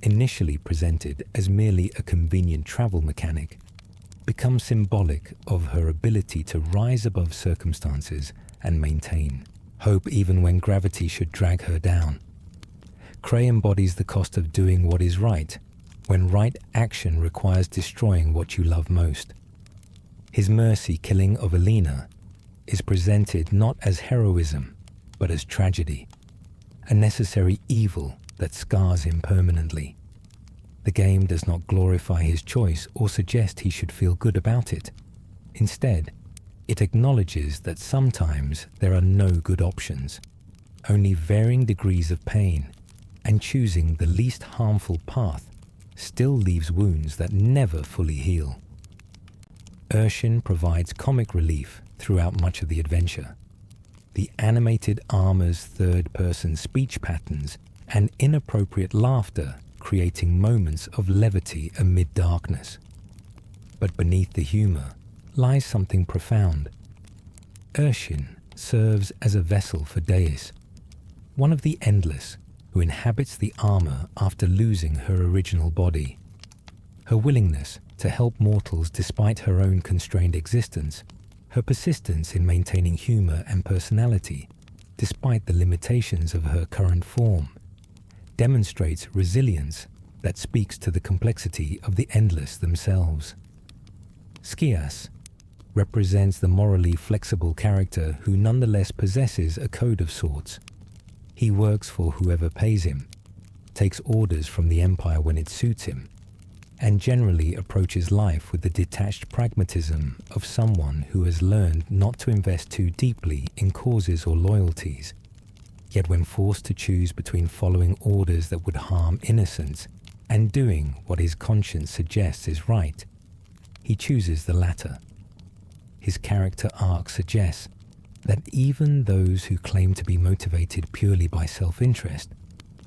initially presented as merely a convenient travel mechanic, become symbolic of her ability to rise above circumstances and maintain hope even when gravity should drag her down. Cray embodies the cost of doing what is right, when right action requires destroying what you love most. His mercy killing of Alina is presented not as heroism, but as tragedy, a necessary evil that scars him permanently. The game does not glorify his choice or suggest he should feel good about it. Instead, It acknowledges that sometimes there are no good options, only varying degrees of pain, and choosing the least harmful path still leaves wounds that never fully heal. Ershin provides comic relief throughout much of the adventure. The animated armor's third-person speech patterns and inappropriate laughter creating moments of levity amid darkness. But beneath the humor lies something profound. Ershin serves as a vessel for Deis, one of the Endless who inhabits the armor after losing her original body. Her willingness to help mortals despite her own constrained existence, her persistence in maintaining humor and personality despite the limitations of her current form, demonstrates resilience that speaks to the complexity of the Endless themselves. Scias represents the morally flexible character who nonetheless possesses a code of sorts. He works for whoever pays him, takes orders from the Empire when it suits him, and generally approaches life with the detached pragmatism of someone who has learned not to invest too deeply in causes or loyalties. Yet when forced to choose between following orders that would harm innocents and doing what his conscience suggests is right, he chooses the latter. His character arc suggests that even those who claim to be motivated purely by self-interest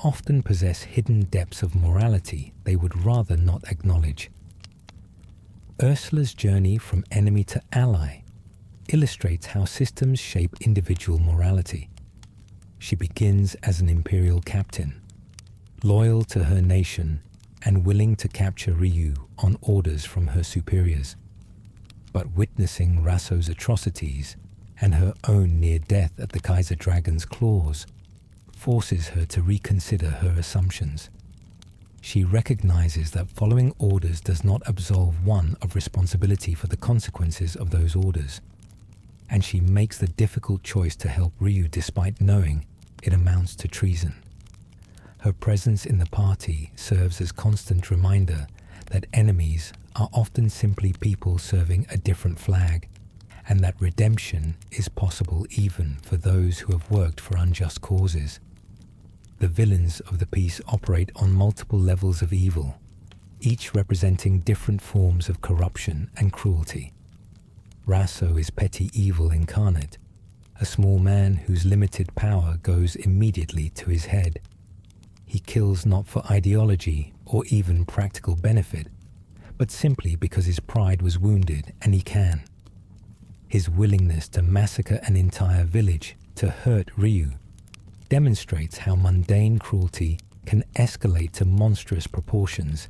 often possess hidden depths of morality they would rather not acknowledge. Ursula's journey from enemy to ally illustrates how systems shape individual morality. She begins as an imperial captain, loyal to her nation and willing to capture Ryu on orders from her superiors. But witnessing Rasso's atrocities and her own near death at the Kaiser Dragon's claws forces her to reconsider her assumptions. She recognizes that following orders does not absolve one of responsibility for the consequences of those orders, and she makes the difficult choice to help Ryu despite knowing it amounts to treason. Her presence in the party serves as constant reminder that enemies are often simply people serving a different flag, and that redemption is possible even for those who have worked for unjust causes. The villains of the piece operate on multiple levels of evil, each representing different forms of corruption and cruelty. Rasso is petty evil incarnate, a small man whose limited power goes immediately to his head. He kills not for ideology or even practical benefit, but simply because his pride was wounded and he can. His willingness to massacre an entire village to hurt Ryu demonstrates how mundane cruelty can escalate to monstrous proportions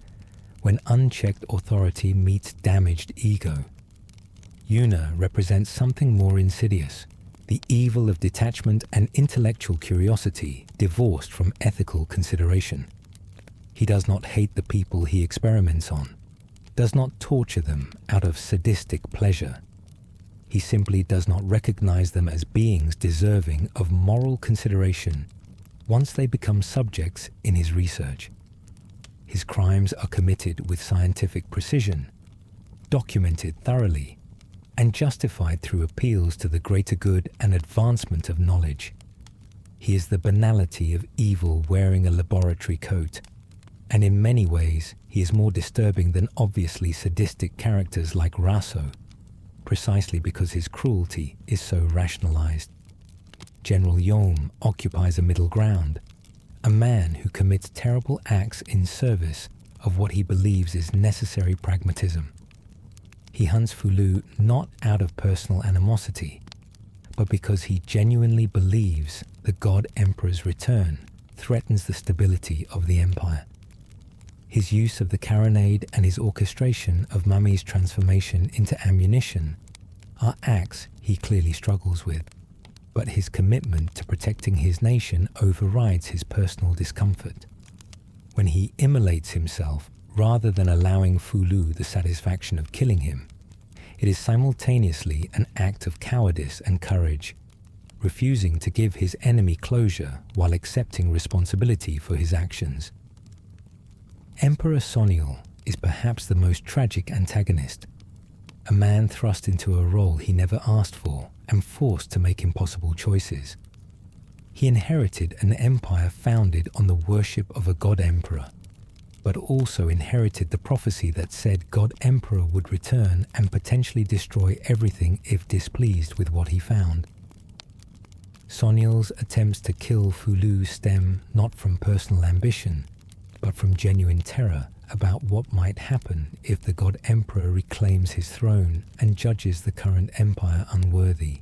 when unchecked authority meets damaged ego. Yuna represents something more insidious, the evil of detachment and intellectual curiosity divorced from ethical consideration. He does not hate the people he experiments on, does not torture them out of sadistic pleasure. He simply does not recognize them as beings deserving of moral consideration once they become subjects in his research. His crimes are committed with scientific precision, documented thoroughly, and justified through appeals to the greater good and advancement of knowledge. He is the banality of evil wearing a laboratory coat, and in many ways he is more disturbing than obviously sadistic characters like Rasso, precisely because his cruelty is so rationalized. General Yom occupies a middle ground, a man who commits terrible acts in service of what he believes is necessary pragmatism. He hunts Fou-Lu not out of personal animosity, but because he genuinely believes the God Emperor's return threatens the stability of the Empire. His use of the carronade and his orchestration of Mami's transformation into ammunition are acts he clearly struggles with, but his commitment to protecting his nation overrides his personal discomfort. When he immolates himself rather than allowing Fou-Lu the satisfaction of killing him, it is simultaneously an act of cowardice and courage, refusing to give his enemy closure while accepting responsibility for his actions. Emperor Soniel is perhaps the most tragic antagonist. a man thrust into a role he never asked for and forced to make impossible choices. He inherited an empire founded on the worship of a god emperor, but also inherited the prophecy that said God Emperor would return and potentially destroy everything if displeased with what he found. Soniel's attempts to kill Fou-Lu stem not from personal ambition, but from genuine terror about what might happen if the God Emperor reclaims his throne and judges the current empire unworthy.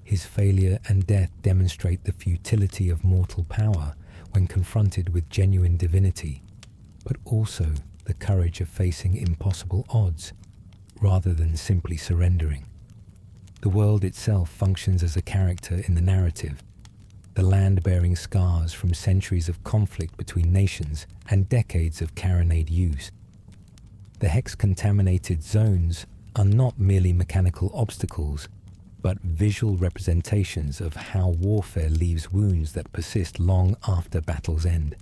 His failure and death demonstrate the futility of mortal power when confronted with genuine divinity, but also the courage of facing impossible odds rather than simply surrendering. The world itself functions as a character in the narrative, the land bearing scars from centuries of conflict between nations and decades of carronade use. The hex-contaminated zones are not merely mechanical obstacles, but visual representations of how warfare leaves wounds that persist long after battle's end.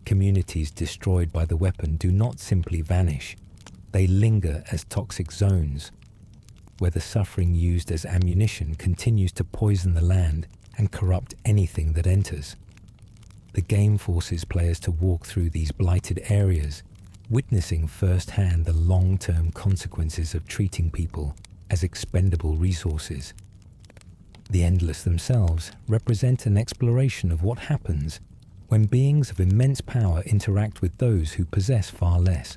Communities destroyed by the weapon do not simply vanish, they linger as toxic zones, where the suffering used as ammunition continues to poison the land and corrupt anything that enters. The game forces players to walk through these blighted areas, witnessing firsthand the long-term consequences of treating people as expendable resources. The Endless themselves represent an exploration of what happens when beings of immense power interact with those who possess far less.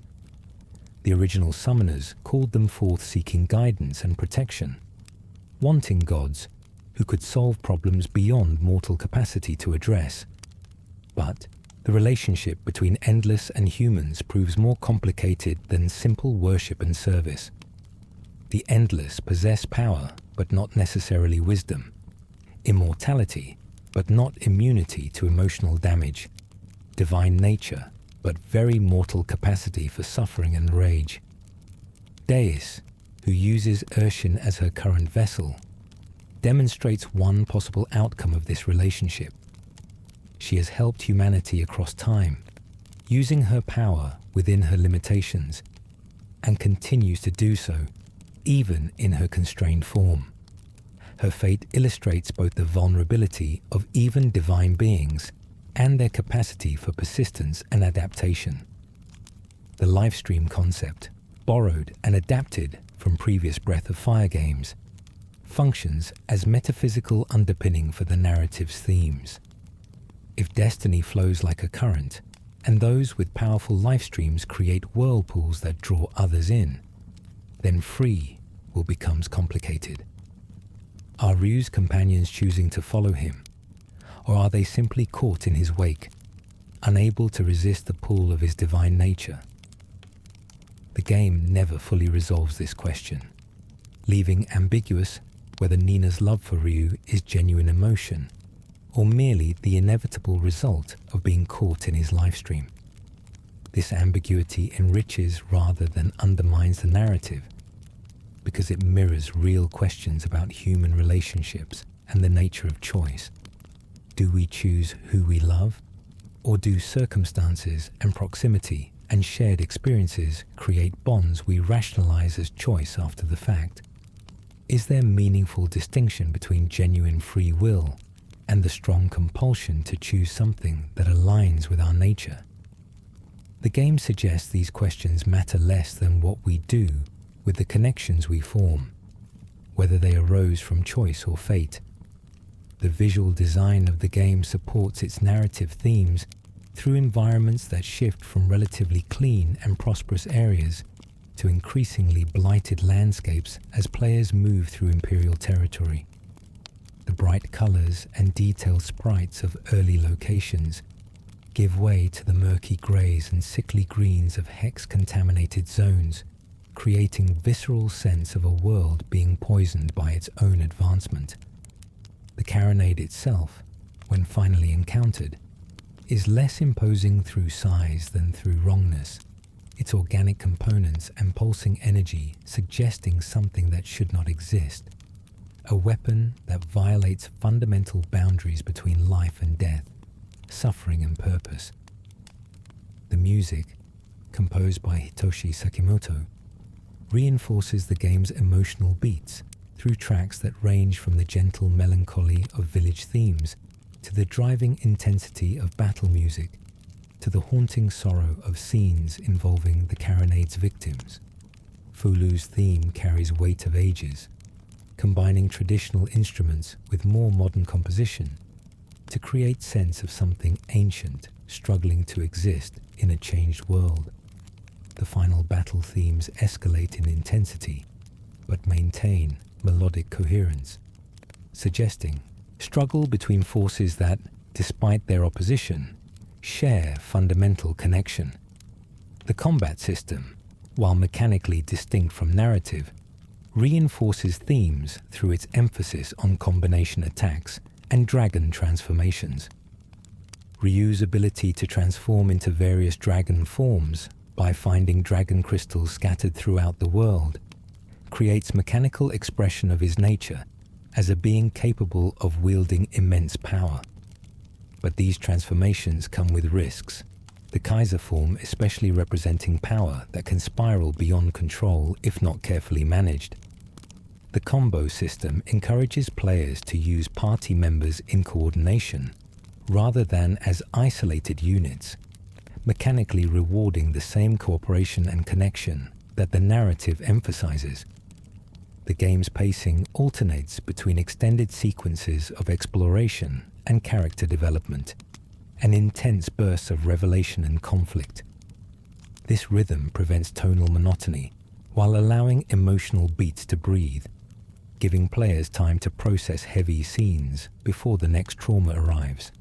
The original summoners called them forth seeking guidance and protection, wanting gods who could solve problems beyond mortal capacity to address. But the relationship between Endless and humans proves more complicated than simple worship and service. The Endless possess power, but not necessarily wisdom, immortality, but not immunity to emotional damage, divine nature, but very mortal capacity for suffering and rage. Deis, who uses Ershin as her current vessel, demonstrates one possible outcome of this relationship. She has helped humanity across time, using her power within her limitations, and continues to do so, even in her constrained form. Her fate illustrates both the vulnerability of even divine beings and their capacity for persistence and adaptation. The livestream concept, borrowed and adapted from previous Breath of Fire games, functions as metaphysical underpinning for the narrative's themes. If destiny flows like a current, and those with powerful livestreams create whirlpools that draw others in, then free will become complicated. Are Ryu's companions choosing to follow him, or are they simply caught in his wake, unable to resist the pull of his divine nature? The game never fully resolves this question, leaving ambiguous whether Nina's love for Ryu is genuine emotion, or merely the inevitable result of being caught in his livestream. This ambiguity enriches rather than undermines the narrative, because it mirrors real questions about human relationships and the nature of choice. Do we choose who we love, or do circumstances and proximity and shared experiences create bonds we rationalize as choice after the fact? Is there meaningful distinction between genuine free will and the strong compulsion to choose something that aligns with our nature? The game suggests these questions matter less than what we do with the connections we form, whether they arose from choice or fate. The visual design of the game supports its narrative themes through environments that shift from relatively clean and prosperous areas to increasingly blighted landscapes as players move through Imperial territory. The bright colors and detailed sprites of early locations give way to the murky grays and sickly greens of hex-contaminated zones, creating visceral sense of a world being poisoned by its own advancement. The carronade itself, when finally encountered, is less imposing through size than through wrongness, its organic components and pulsing energy suggesting something that should not exist, a weapon that violates fundamental boundaries between life and death, suffering and purpose. The music, composed by Hitoshi Sakimoto, reinforces the game's emotional beats through tracks that range from the gentle melancholy of village themes to the driving intensity of battle music to the haunting sorrow of scenes involving the carronade's victims. Fou-Lu's theme carries weight of ages, combining traditional instruments with more modern composition to create sense of something ancient struggling to exist in a changed world. The final battle themes escalate in intensity, but maintain melodic coherence, suggesting struggle between forces that, despite their opposition, share fundamental connection. The combat system, while mechanically distinct from narrative, reinforces themes through its emphasis on combination attacks and dragon transformations. Ryu's ability to transform into various dragon forms by finding dragon crystals scattered throughout the world creates mechanical expression of his nature as a being capable of wielding immense power. But these transformations come with risks, the Kaiser form especially representing power that can spiral beyond control if not carefully managed. The combo system encourages players to use party members in coordination rather than as isolated units, mechanically rewarding the same cooperation and connection that the narrative emphasizes. The game's pacing alternates between extended sequences of exploration and character development, and intense bursts of revelation and conflict. This rhythm prevents tonal monotony while allowing emotional beats to breathe, giving players time to process heavy scenes before the next trauma arrives.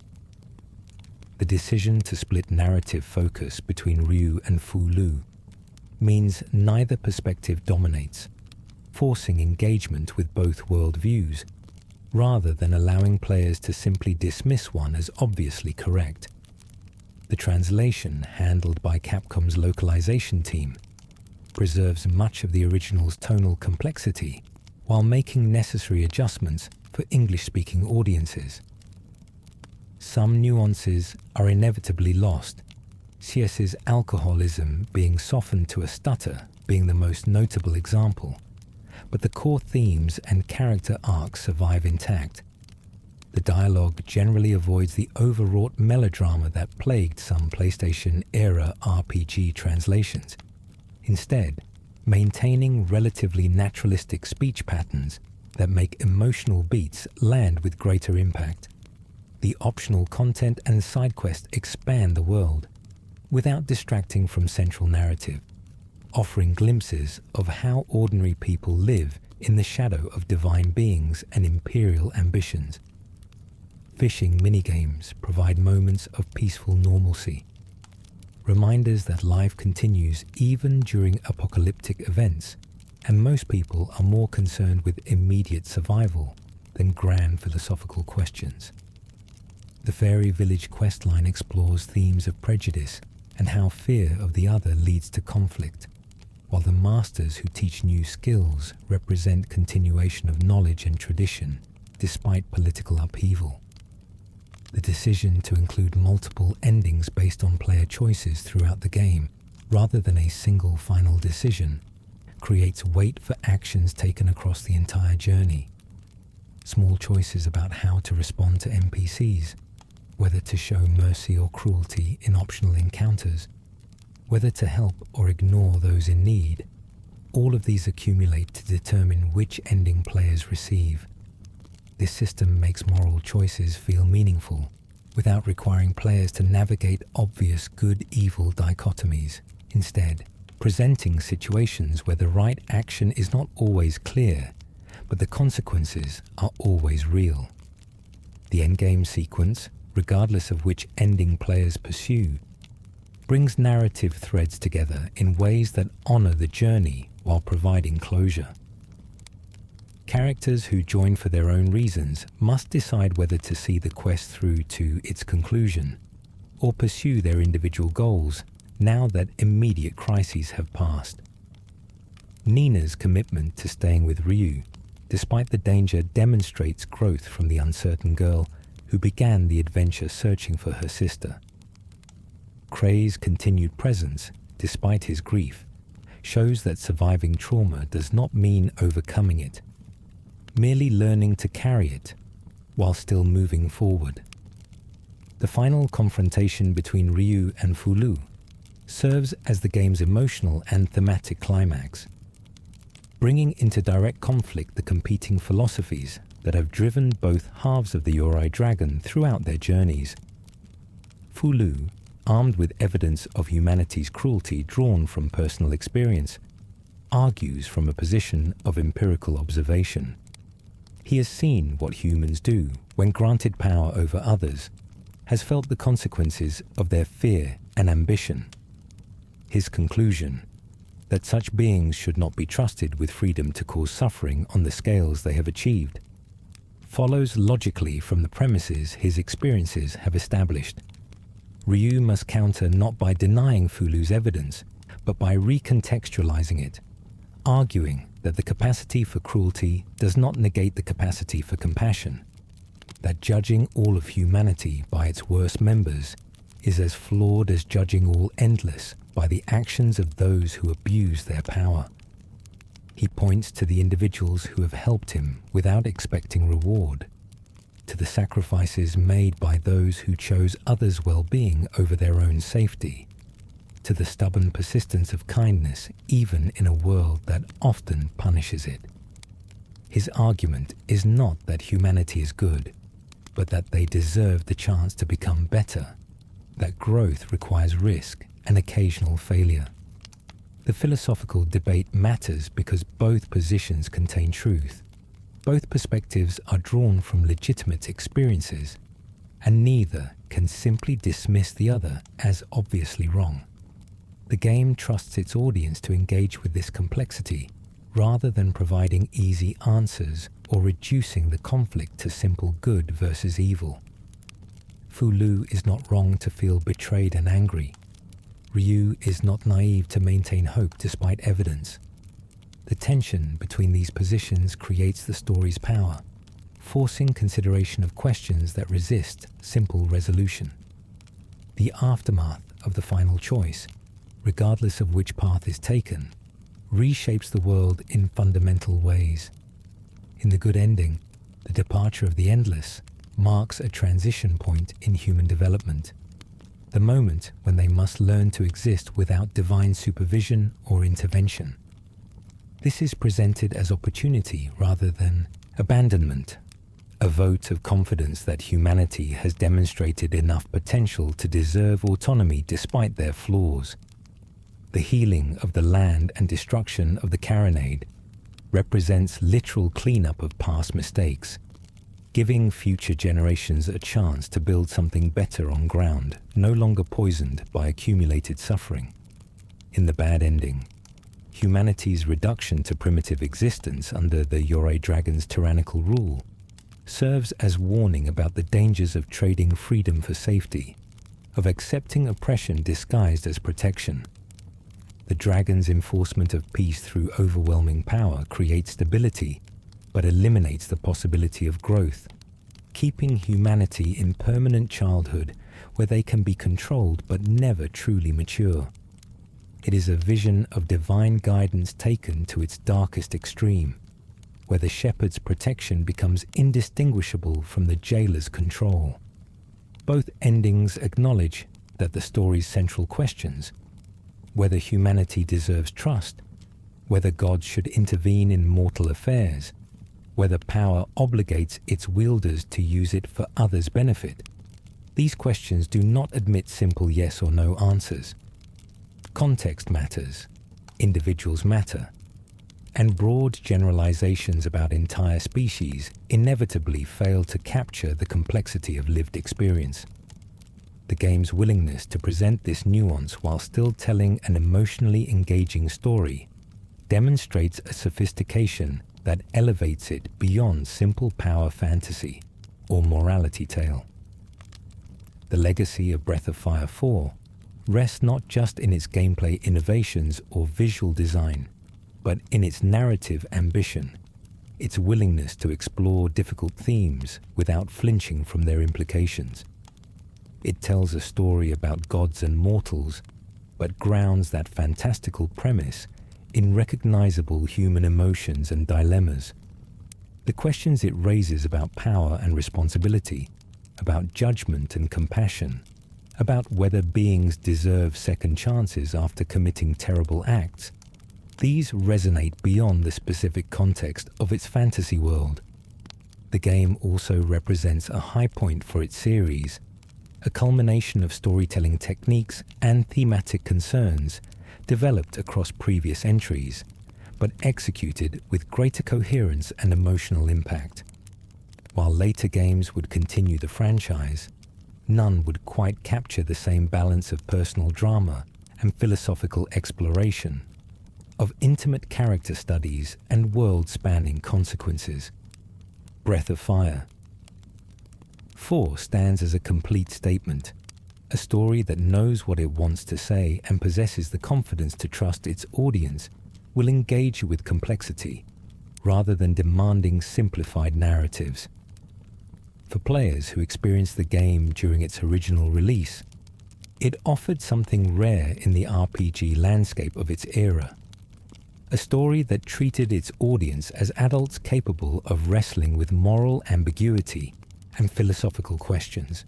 The decision to split narrative focus between Ryu and Fou-Lu means neither perspective dominates, forcing engagement with both worldviews, rather than allowing players to simply dismiss one as obviously correct. The translation, handled by Capcom's localization team, preserves much of the original's tonal complexity while making necessary adjustments for English-speaking audiences. Some nuances are inevitably lost, Scias's alcoholism being softened to a stutter being the most notable example, but the core themes and character arcs survive intact. The dialogue generally avoids the overwrought melodrama that plagued some PlayStation-era RPG translations, instead maintaining relatively naturalistic speech patterns that make emotional beats land with greater impact. The optional content and side quests expand the world, without distracting from central narrative, offering glimpses of how ordinary people live in the shadow of divine beings and imperial ambitions. Fishing minigames provide moments of peaceful normalcy, reminders that life continues even during apocalyptic events, and most people are more concerned with immediate survival than grand philosophical questions. The Fairy Village questline explores themes of prejudice and how fear of the other leads to conflict, while the masters who teach new skills represent continuation of knowledge and tradition despite political upheaval. The decision to include multiple endings based on player choices throughout the game, rather than a single final decision, creates weight for actions taken across the entire journey. Small choices about how to respond to NPCs, whether to show mercy or cruelty in optional encounters, whether to help or ignore those in need, all of these accumulate to determine which ending players receive. This system makes moral choices feel meaningful, without requiring players to navigate obvious good-evil dichotomies, instead presenting situations where the right action is not always clear, but the consequences are always real. The endgame sequence, regardless of which ending players pursue, brings narrative threads together in ways that honor the journey while providing closure. Characters who join for their own reasons must decide whether to see the quest through to its conclusion, or pursue their individual goals now that immediate crises have passed. Nina's commitment to staying with Ryu, despite the danger, demonstrates growth from the uncertain girl who began the adventure searching for her sister. Cray's continued presence, despite his grief, shows that surviving trauma does not mean overcoming it, merely learning to carry it while still moving forward. The final confrontation between Ryu and Fou-Lu serves as the game's emotional and thematic climax, bringing into direct conflict the competing philosophies that have driven both halves of the Yorae Dragon throughout their journeys. Fou-Lu, armed with evidence of humanity's cruelty drawn from personal experience, argues from a position of empirical observation. He has seen what humans do when granted power over others, has felt the consequences of their fear and ambition. His conclusion, that such beings should not be trusted with freedom to cause suffering on the scales they have achieved, follows logically from the premises his experiences have established. Ryu must counter not by denying Fou-Lu's evidence, but by recontextualizing it, arguing that the capacity for cruelty does not negate the capacity for compassion, that judging all of humanity by its worst members is as flawed as judging all endless by the actions of those who abuse their power. He points to the individuals who have helped him without expecting reward, to the sacrifices made by those who chose others' well-being over their own safety, to the stubborn persistence of kindness even in a world that often punishes it. His argument is not that humanity is good, but that they deserve the chance to become better, that growth requires risk and occasional failure. The philosophical debate matters because both positions contain truth. Both perspectives are drawn from legitimate experiences, and neither can simply dismiss the other as obviously wrong. The game trusts its audience to engage with this complexity, rather than providing easy answers or reducing the conflict to simple good versus evil. Fou-Lu is not wrong to feel betrayed and angry. Ryu is not naive to maintain hope despite evidence. The tension between these positions creates the story's power, forcing consideration of questions that resist simple resolution. The aftermath of the final choice, regardless of which path is taken, reshapes the world in fundamental ways. In the good ending, the departure of the endless marks a transition point in human development, the moment when they must learn to exist without divine supervision or intervention. This is presented as opportunity rather than abandonment, a vote of confidence that humanity has demonstrated enough potential to deserve autonomy despite their flaws. The healing of the land and destruction of the Carronade represents literal cleanup of past mistakes, giving future generations a chance to build something better on ground no longer poisoned by accumulated suffering. In the bad ending, humanity's reduction to primitive existence under the Yorae Dragon's tyrannical rule serves as warning about the dangers of trading freedom for safety, of accepting oppression disguised as protection. The dragon's enforcement of peace through overwhelming power creates stability, but eliminates the possibility of growth, keeping humanity in permanent childhood where they can be controlled but never truly mature. It is a vision of divine guidance taken to its darkest extreme, where the shepherd's protection becomes indistinguishable from the jailer's control. Both endings acknowledge that the story's central questions, whether humanity deserves trust, whether God should intervene in mortal affairs, whether power obligates its wielders to use it for others' benefit, these questions do not admit simple yes or no answers. Context matters, individuals matter, and broad generalizations about entire species inevitably fail to capture the complexity of lived experience. The game's willingness to present this nuance while still telling an emotionally engaging story demonstrates a sophistication that elevates it beyond simple power fantasy or morality tale. The legacy of Breath of Fire 4 rests not just in its gameplay innovations or visual design, but in its narrative ambition, its willingness to explore difficult themes without flinching from their implications. It tells a story about gods and mortals, but grounds that fantastical premise in recognizable human emotions and dilemmas. The questions it raises about power and responsibility, about judgment and compassion, about whether beings deserve second chances after committing terrible acts, these resonate beyond the specific context of its fantasy world. The game also represents a high point for its series, a culmination of storytelling techniques and thematic concerns developed across previous entries, but executed with greater coherence and emotional impact. While later games would continue the franchise, none would quite capture the same balance of personal drama and philosophical exploration, of intimate character studies and world-spanning consequences. Breath of Fire. 4 stands as a complete statement, a story that knows what it wants to say and possesses the confidence to trust its audience will engage you with complexity, rather than demanding simplified narratives. For players who experienced the game during its original release, it offered something rare in the RPG landscape of its era. A story that treated its audience as adults capable of wrestling with moral ambiguity and philosophical questions.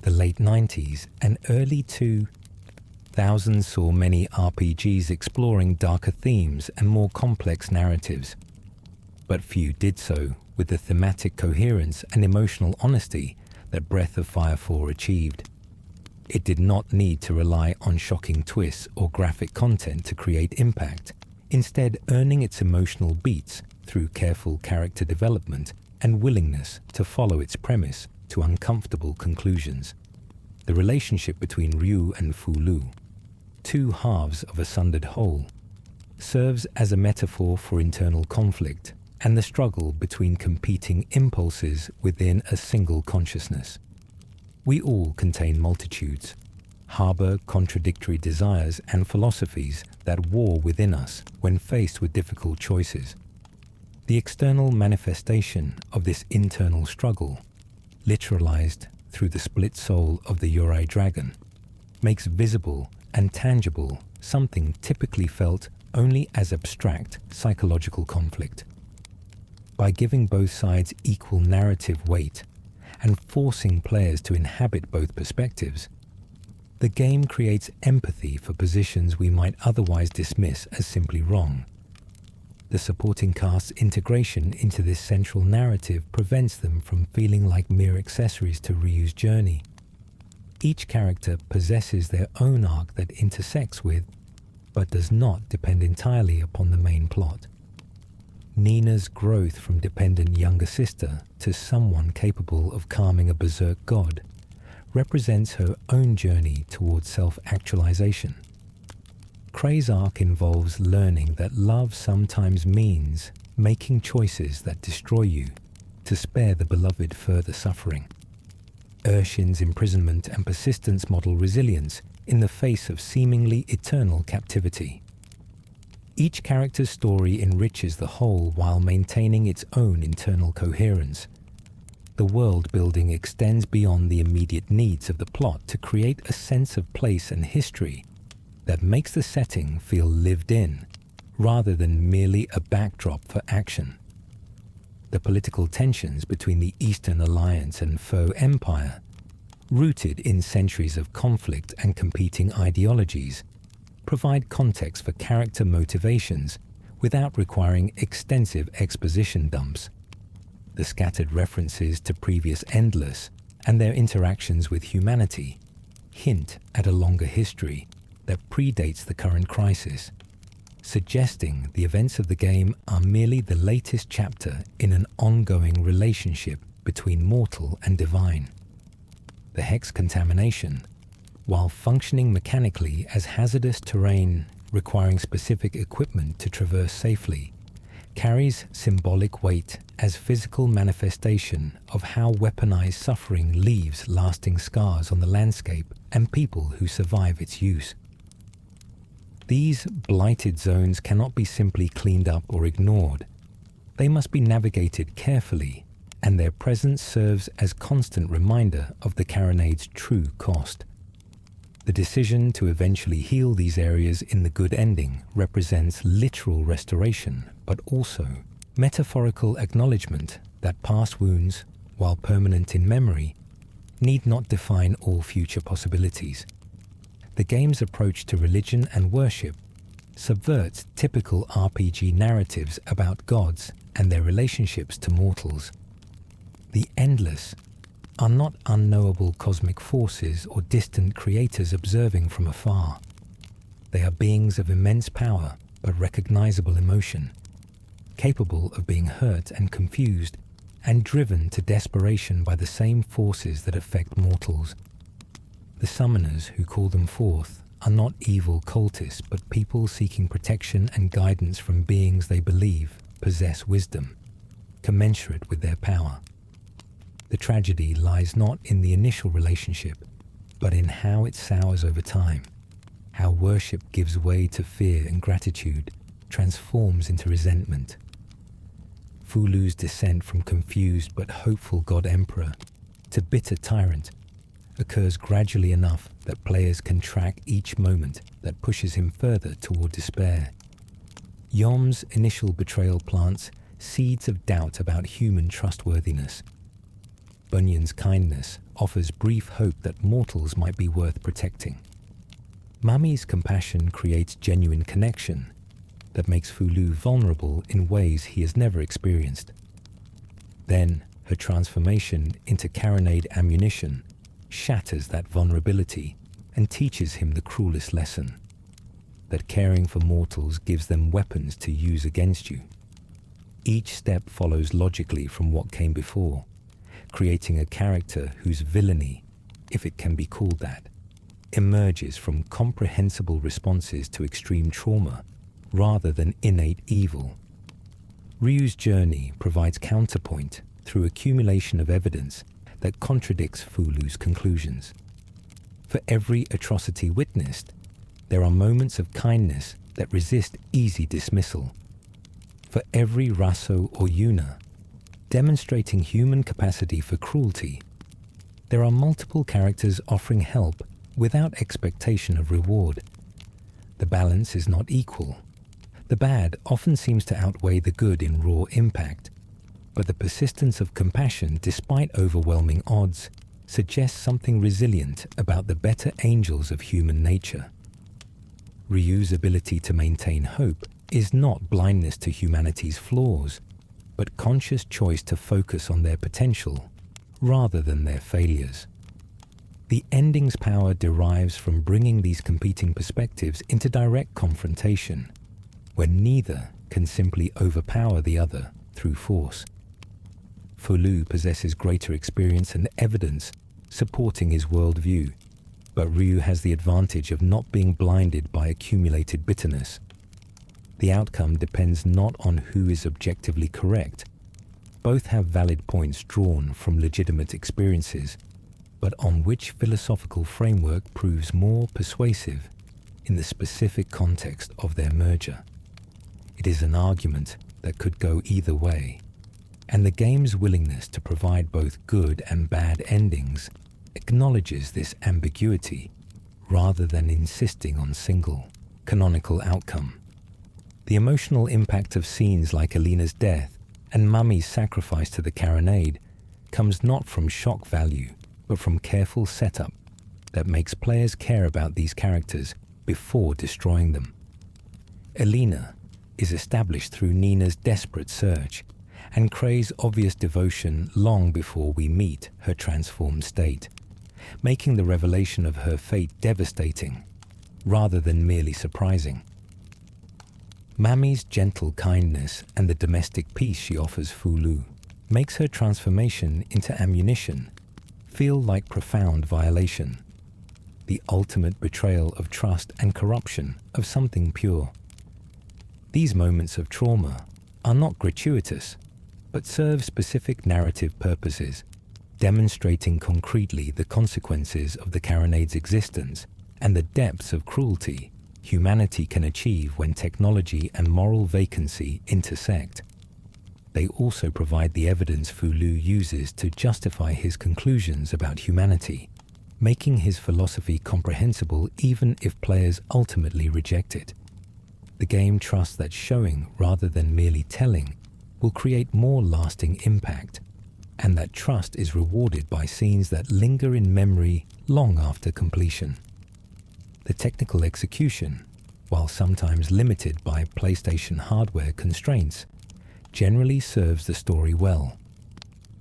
The late 90s and early 2000s saw many RPGs exploring darker themes and more complex narratives, but few did so with the thematic coherence and emotional honesty that Breath of Fire 4 achieved. It did not need to rely on shocking twists or graphic content to create impact, instead earning its emotional beats through careful character development and willingness to follow its premise to uncomfortable conclusions. The relationship between Ryu and Fou-Lu, 2 halves of a sundered whole, serves as a metaphor for internal conflict and the struggle between competing impulses within a single consciousness. We all contain multitudes, harbor contradictory desires and philosophies that war within us when faced with difficult choices. The external manifestation of this internal struggle, literalized through the split soul of the Yorae Dragon, makes visible and tangible something typically felt only as abstract psychological conflict. By giving both sides equal narrative weight and forcing players to inhabit both perspectives, the game creates empathy for positions we might otherwise dismiss as simply wrong. The supporting cast's integration into this central narrative prevents them from feeling like mere accessories to Ryu's journey. Each character possesses their own arc that intersects with, but does not depend entirely upon the main plot. Nina's growth from dependent younger sister to someone capable of calming a berserk god represents her own journey towards self-actualization. Cray's arc involves learning that love sometimes means making choices that destroy you to spare the beloved further suffering. Ershin's imprisonment and persistence model resilience in the face of seemingly eternal captivity. Each character's story enriches the whole while maintaining its own internal coherence. The world building extends beyond the immediate needs of the plot to create a sense of place and history that makes the setting feel lived in, rather than merely a backdrop for action. The political tensions between the Eastern Alliance and Foe Empire, rooted in centuries of conflict and competing ideologies, provide context for character motivations without requiring extensive exposition dumps. The scattered references to previous Endless and their interactions with humanity hint at a longer history that predates the current crisis, suggesting the events of the game are merely the latest chapter in an ongoing relationship between mortal and divine. The hex contamination, while functioning mechanically as hazardous terrain requiring specific equipment to traverse safely, carries symbolic weight as physical manifestation of how weaponized suffering leaves lasting scars on the landscape and people who survive its use. These blighted zones cannot be simply cleaned up or ignored. They must be navigated carefully, and their presence serves as constant reminder of the carronade's true cost. The decision to eventually heal these areas in the good ending represents literal restoration, but also metaphorical acknowledgement that past wounds, while permanent in memory, need not define all future possibilities. The game's approach to religion and worship subverts typical RPG narratives about gods and their relationships to mortals. The endless are not unknowable cosmic forces or distant creators observing from afar. They are beings of immense power but recognizable emotion, capable of being hurt and confused and driven to desperation by the same forces that affect mortals. The summoners who call them forth are not evil cultists but people seeking protection and guidance from beings they believe possess wisdom, commensurate with their power. The tragedy lies not in the initial relationship, but in how it sours over time, how worship gives way to fear and gratitude, transforms into resentment. Fou-Lu's descent from confused but hopeful god-emperor to bitter tyrant occurs gradually enough that players can track each moment that pushes him further toward despair. Yom's initial betrayal plants seeds of doubt about human trustworthiness. Bunyan's kindness offers brief hope that mortals might be worth protecting. Mami's compassion creates genuine connection that makes Fou-Lu vulnerable in ways he has never experienced. Then, her transformation into carronade ammunition shatters that vulnerability and teaches him the cruelest lesson, that caring for mortals gives them weapons to use against you. Each step follows logically from what came before, creating a character whose villainy, if it can be called that, emerges from comprehensible responses to extreme trauma rather than innate evil. Ryu's journey provides counterpoint through accumulation of evidence that contradicts Fou-Lu's conclusions. For every atrocity witnessed, there are moments of kindness that resist easy dismissal. For every Raso or Yuna, demonstrating human capacity for cruelty, there are multiple characters offering help without expectation of reward. The balance is not equal. The bad often seems to outweigh the good in raw impact, but the persistence of compassion despite overwhelming odds suggests something resilient about the better angels of human nature. Ryu's ability to maintain hope is not blindness to humanity's flaws, but conscious choice to focus on their potential rather than their failures. The ending's power derives from bringing these competing perspectives into direct confrontation, when neither can simply overpower the other through force. Fou-Lu possesses greater experience and evidence supporting his worldview, but Ryu has the advantage of not being blinded by accumulated bitterness. The outcome depends not on who is objectively correct. Both have valid points drawn from legitimate experiences, but on which philosophical framework proves more persuasive in the specific context of their merger. It is an argument that could go either way, and the game's willingness to provide both good and bad endings acknowledges this ambiguity rather than insisting on single, canonical outcome. The emotional impact of scenes like Alina's death and Mami's sacrifice to the carronade comes not from shock value, but from careful setup that makes players care about these characters before destroying them. Alina is established through Nina's desperate search and Cray's obvious devotion long before we meet her transformed state, making the revelation of her fate devastating rather than merely surprising. Mami's gentle kindness and the domestic peace she offers Fou-Lu makes her transformation into ammunition feel like profound violation, the ultimate betrayal of trust and corruption of something pure. These moments of trauma are not gratuitous, but serve specific narrative purposes, demonstrating concretely the consequences of the carronade's existence and the depths of cruelty humanity can achieve when technology and moral vacancy intersect. They also provide the evidence Fou-Lu uses to justify his conclusions about humanity, making his philosophy comprehensible even if players ultimately reject it. The game trusts that showing rather than merely telling will create more lasting impact, and that trust is rewarded by scenes that linger in memory long after completion. The technical execution, while sometimes limited by PlayStation hardware constraints, generally serves the story well.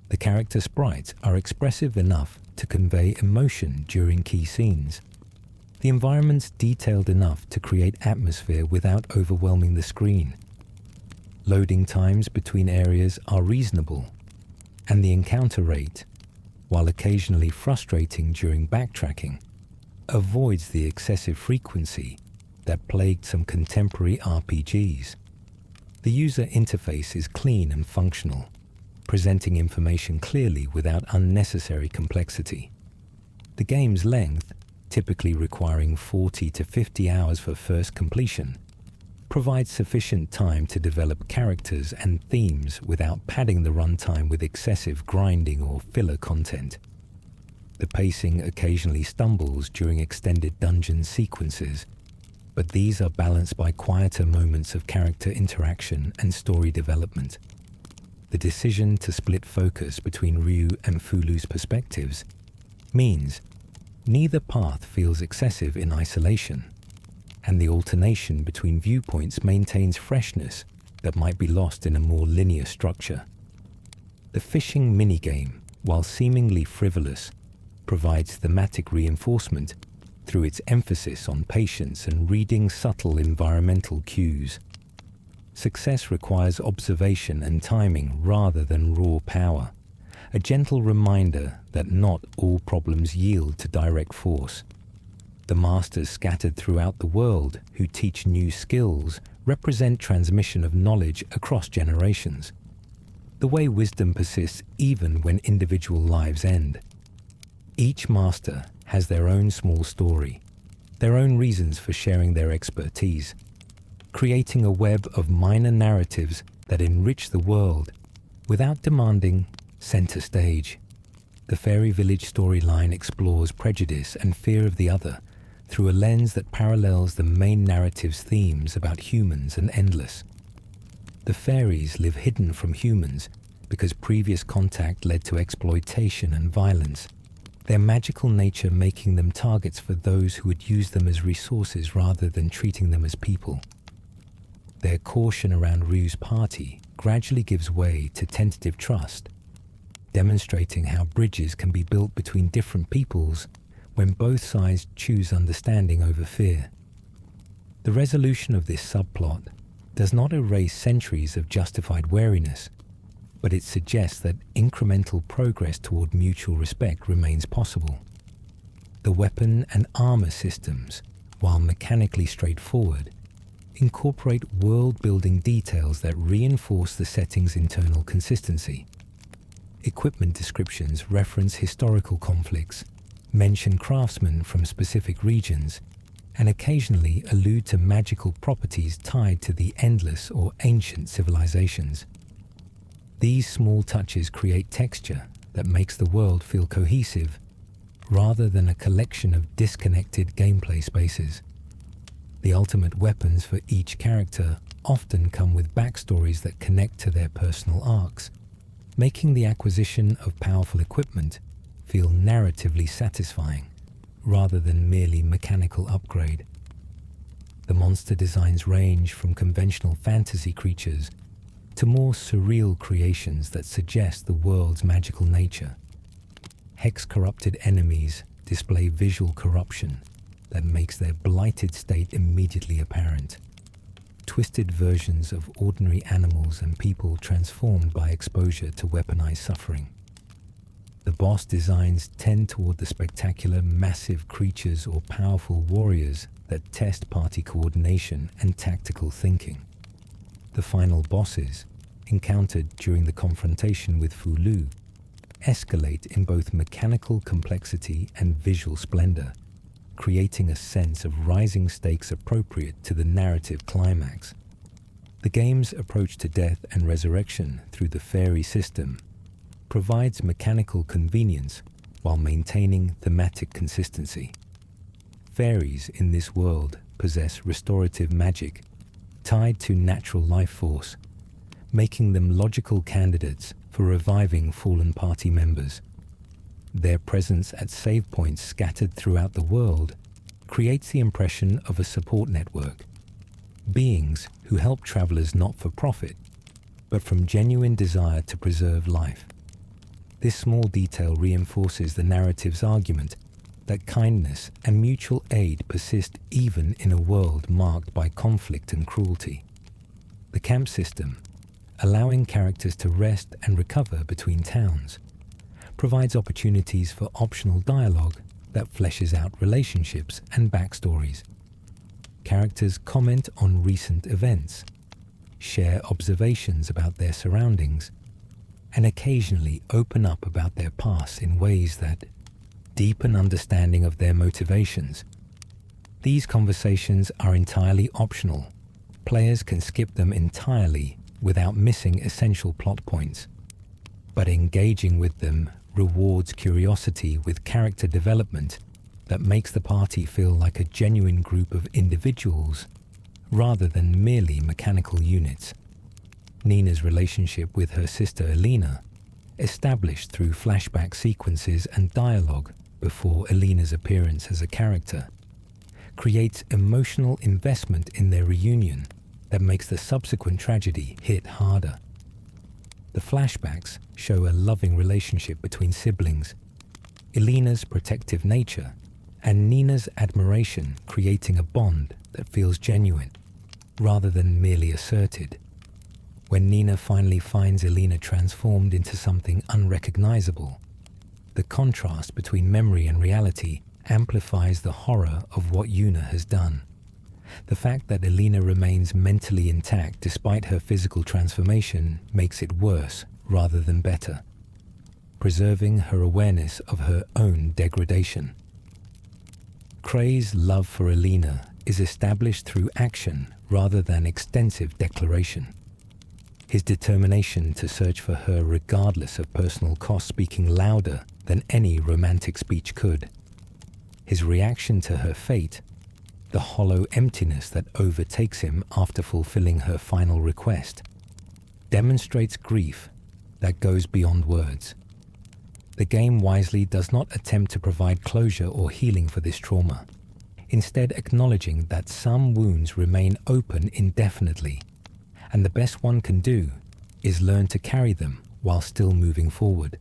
The character sprites are expressive enough to convey emotion during key scenes. The environment's detailed enough to create atmosphere without overwhelming the screen. Loading times between areas are reasonable, and the encounter rate, while occasionally frustrating during backtracking, avoids the excessive frequency that plagued some contemporary RPGs. The user interface is clean and functional, presenting information clearly without unnecessary complexity. The game's length, typically requiring 40 to 50 hours for first completion, provides sufficient time to develop characters and themes without padding the runtime with excessive grinding or filler content. The pacing occasionally stumbles during extended dungeon sequences, but these are balanced by quieter moments of character interaction and story development. The decision to split focus between Ryu and Fou-Lu's perspectives means neither path feels excessive in isolation, and the alternation between viewpoints maintains freshness that might be lost in a more linear structure. The fishing minigame, while seemingly frivolous, provides thematic reinforcement through its emphasis on patience and reading subtle environmental cues. Success requires observation and timing rather than raw power, a gentle reminder that not all problems yield to direct force. The masters scattered throughout the world who teach new skills represent transmission of knowledge across generations. The way wisdom persists even when individual lives end. Each master has their own small story, their own reasons for sharing their expertise, creating a web of minor narratives that enrich the world without demanding center stage. The Fairy Village storyline explores prejudice and fear of the other through a lens that parallels the main narrative's themes about humans and endless. The fairies live hidden from humans because previous contact led to exploitation and violence, their magical nature making them targets for those who would use them as resources rather than treating them as people. Their caution around Ryu's party gradually gives way to tentative trust, demonstrating how bridges can be built between different peoples when both sides choose understanding over fear. The resolution of this subplot does not erase centuries of justified wariness, but it suggests that incremental progress toward mutual respect remains possible. The weapon and armor systems, while mechanically straightforward, incorporate world-building details that reinforce the setting's internal consistency. Equipment descriptions reference historical conflicts, mention craftsmen from specific regions, and occasionally allude to magical properties tied to the endless or ancient civilizations. These small touches create texture that makes the world feel cohesive, rather than a collection of disconnected gameplay spaces. The ultimate weapons for each character often come with backstories that connect to their personal arcs, making the acquisition of powerful equipment feel narratively satisfying, rather than merely mechanical upgrade. The monster designs range from conventional fantasy creatures to more surreal creations that suggest the world's magical nature. Hex-corrupted enemies display visual corruption that makes their blighted state immediately apparent. Twisted versions of ordinary animals and people transformed by exposure to weaponized suffering. The boss designs tend toward the spectacular, massive creatures or powerful warriors that test party coordination and tactical thinking. The final bosses, encountered during the confrontation with Fou-Lu, escalate in both mechanical complexity and visual splendor, creating a sense of rising stakes appropriate to the narrative climax. The game's approach to death and resurrection through the fairy system provides mechanical convenience while maintaining thematic consistency. Fairies in this world possess restorative magic tied to natural life force, making them logical candidates for reviving fallen party members. Their presence at save points scattered throughout the world creates the impression of a support network, beings who help travelers not for profit, but from genuine desire to preserve life. This small detail reinforces the narrative's argument that kindness and mutual aid persist even in a world marked by conflict and cruelty. The camp system, allowing characters to rest and recover between towns, provides opportunities for optional dialogue that fleshes out relationships and backstories. Characters comment on recent events, share observations about their surroundings, and occasionally open up about their past in ways that deepen understanding of their motivations. These conversations are entirely optional. Players can skip them entirely without missing essential plot points. But engaging with them rewards curiosity with character development that makes the party feel like a genuine group of individuals rather than merely mechanical units. Nina's relationship with her sister Elena, established through flashback sequences and dialogue before Elena's appearance as a character, creates emotional investment in their reunion that makes the subsequent tragedy hit harder. The flashbacks show a loving relationship between siblings, Elena's protective nature, and Nina's admiration, creating a bond that feels genuine, rather than merely asserted. When Nina finally finds Elena transformed into something unrecognizable, the contrast between memory and reality amplifies the horror of what Yuna has done. The fact that Elena remains mentally intact despite her physical transformation makes it worse rather than better, preserving her awareness of her own degradation. Cray's love for Elena is established through action rather than extensive declaration. His determination to search for her regardless of personal cost speaking louder than any romantic speech could. His reaction to her fate, the hollow emptiness that overtakes him after fulfilling her final request, demonstrates grief that goes beyond words. The game wisely does not attempt to provide closure or healing for this trauma, instead acknowledging that some wounds remain open indefinitely, and the best one can do is learn to carry them while still moving forward.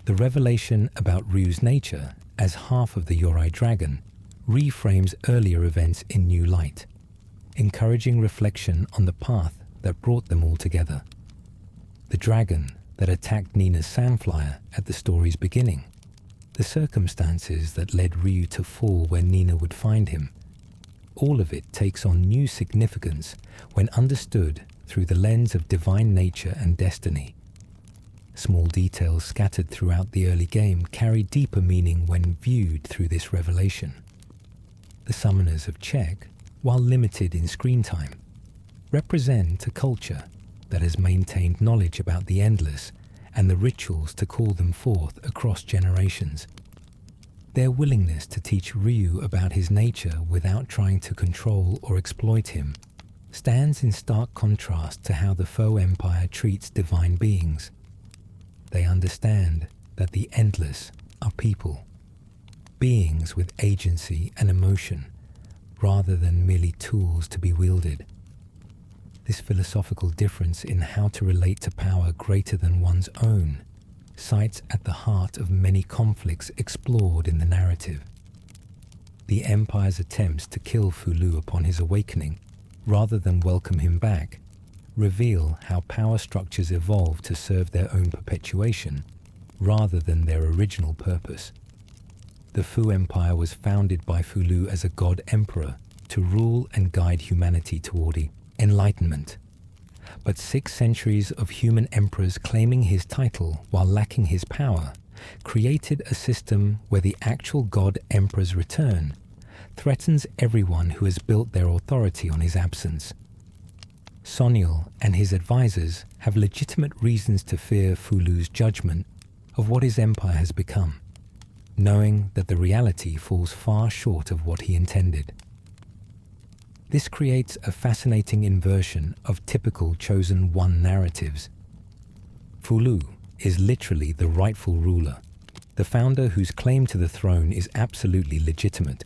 The revelation about Ryu's nature as half of the Yorae Dragon reframes earlier events in new light, encouraging reflection on the path that brought them all together. The dragon that attacked Nina's sandflyer at the story's beginning, the circumstances that led Ryu to fall where Nina would find him, all of it takes on new significance when understood through the lens of divine nature and destiny. Small details scattered throughout the early game carry deeper meaning when viewed through this revelation. The summoners of Czech, while limited in screen time, represent a culture that has maintained knowledge about the endless and the rituals to call them forth across generations. Their willingness to teach Ryu about his nature without trying to control or exploit him stands in stark contrast to how the Faux Empire treats divine beings. They understand that the endless are people, beings with agency and emotion, rather than merely tools to be wielded. This philosophical difference in how to relate to power greater than one's own sites at the heart of many conflicts explored in the narrative. The Empire's attempts to kill Fou-Lu upon his awakening, rather than welcome him back, reveal how power structures evolve to serve their own perpetuation, rather than their original purpose. The Fou Empire was founded by Fou-Lu as a god-emperor to rule and guide humanity toward enlightenment. But 6 centuries of human emperors claiming his title while lacking his power created a system where the actual god-emperor's return threatens everyone who has built their authority on his absence. Soniel and his advisors have legitimate reasons to fear Fou-Lu's judgment of what his empire has become. knowing that the reality falls far short of what he intended. This creates a fascinating inversion of typical Chosen One narratives. Fou-Lu is literally the rightful ruler, the founder whose claim to the throne is absolutely legitimate.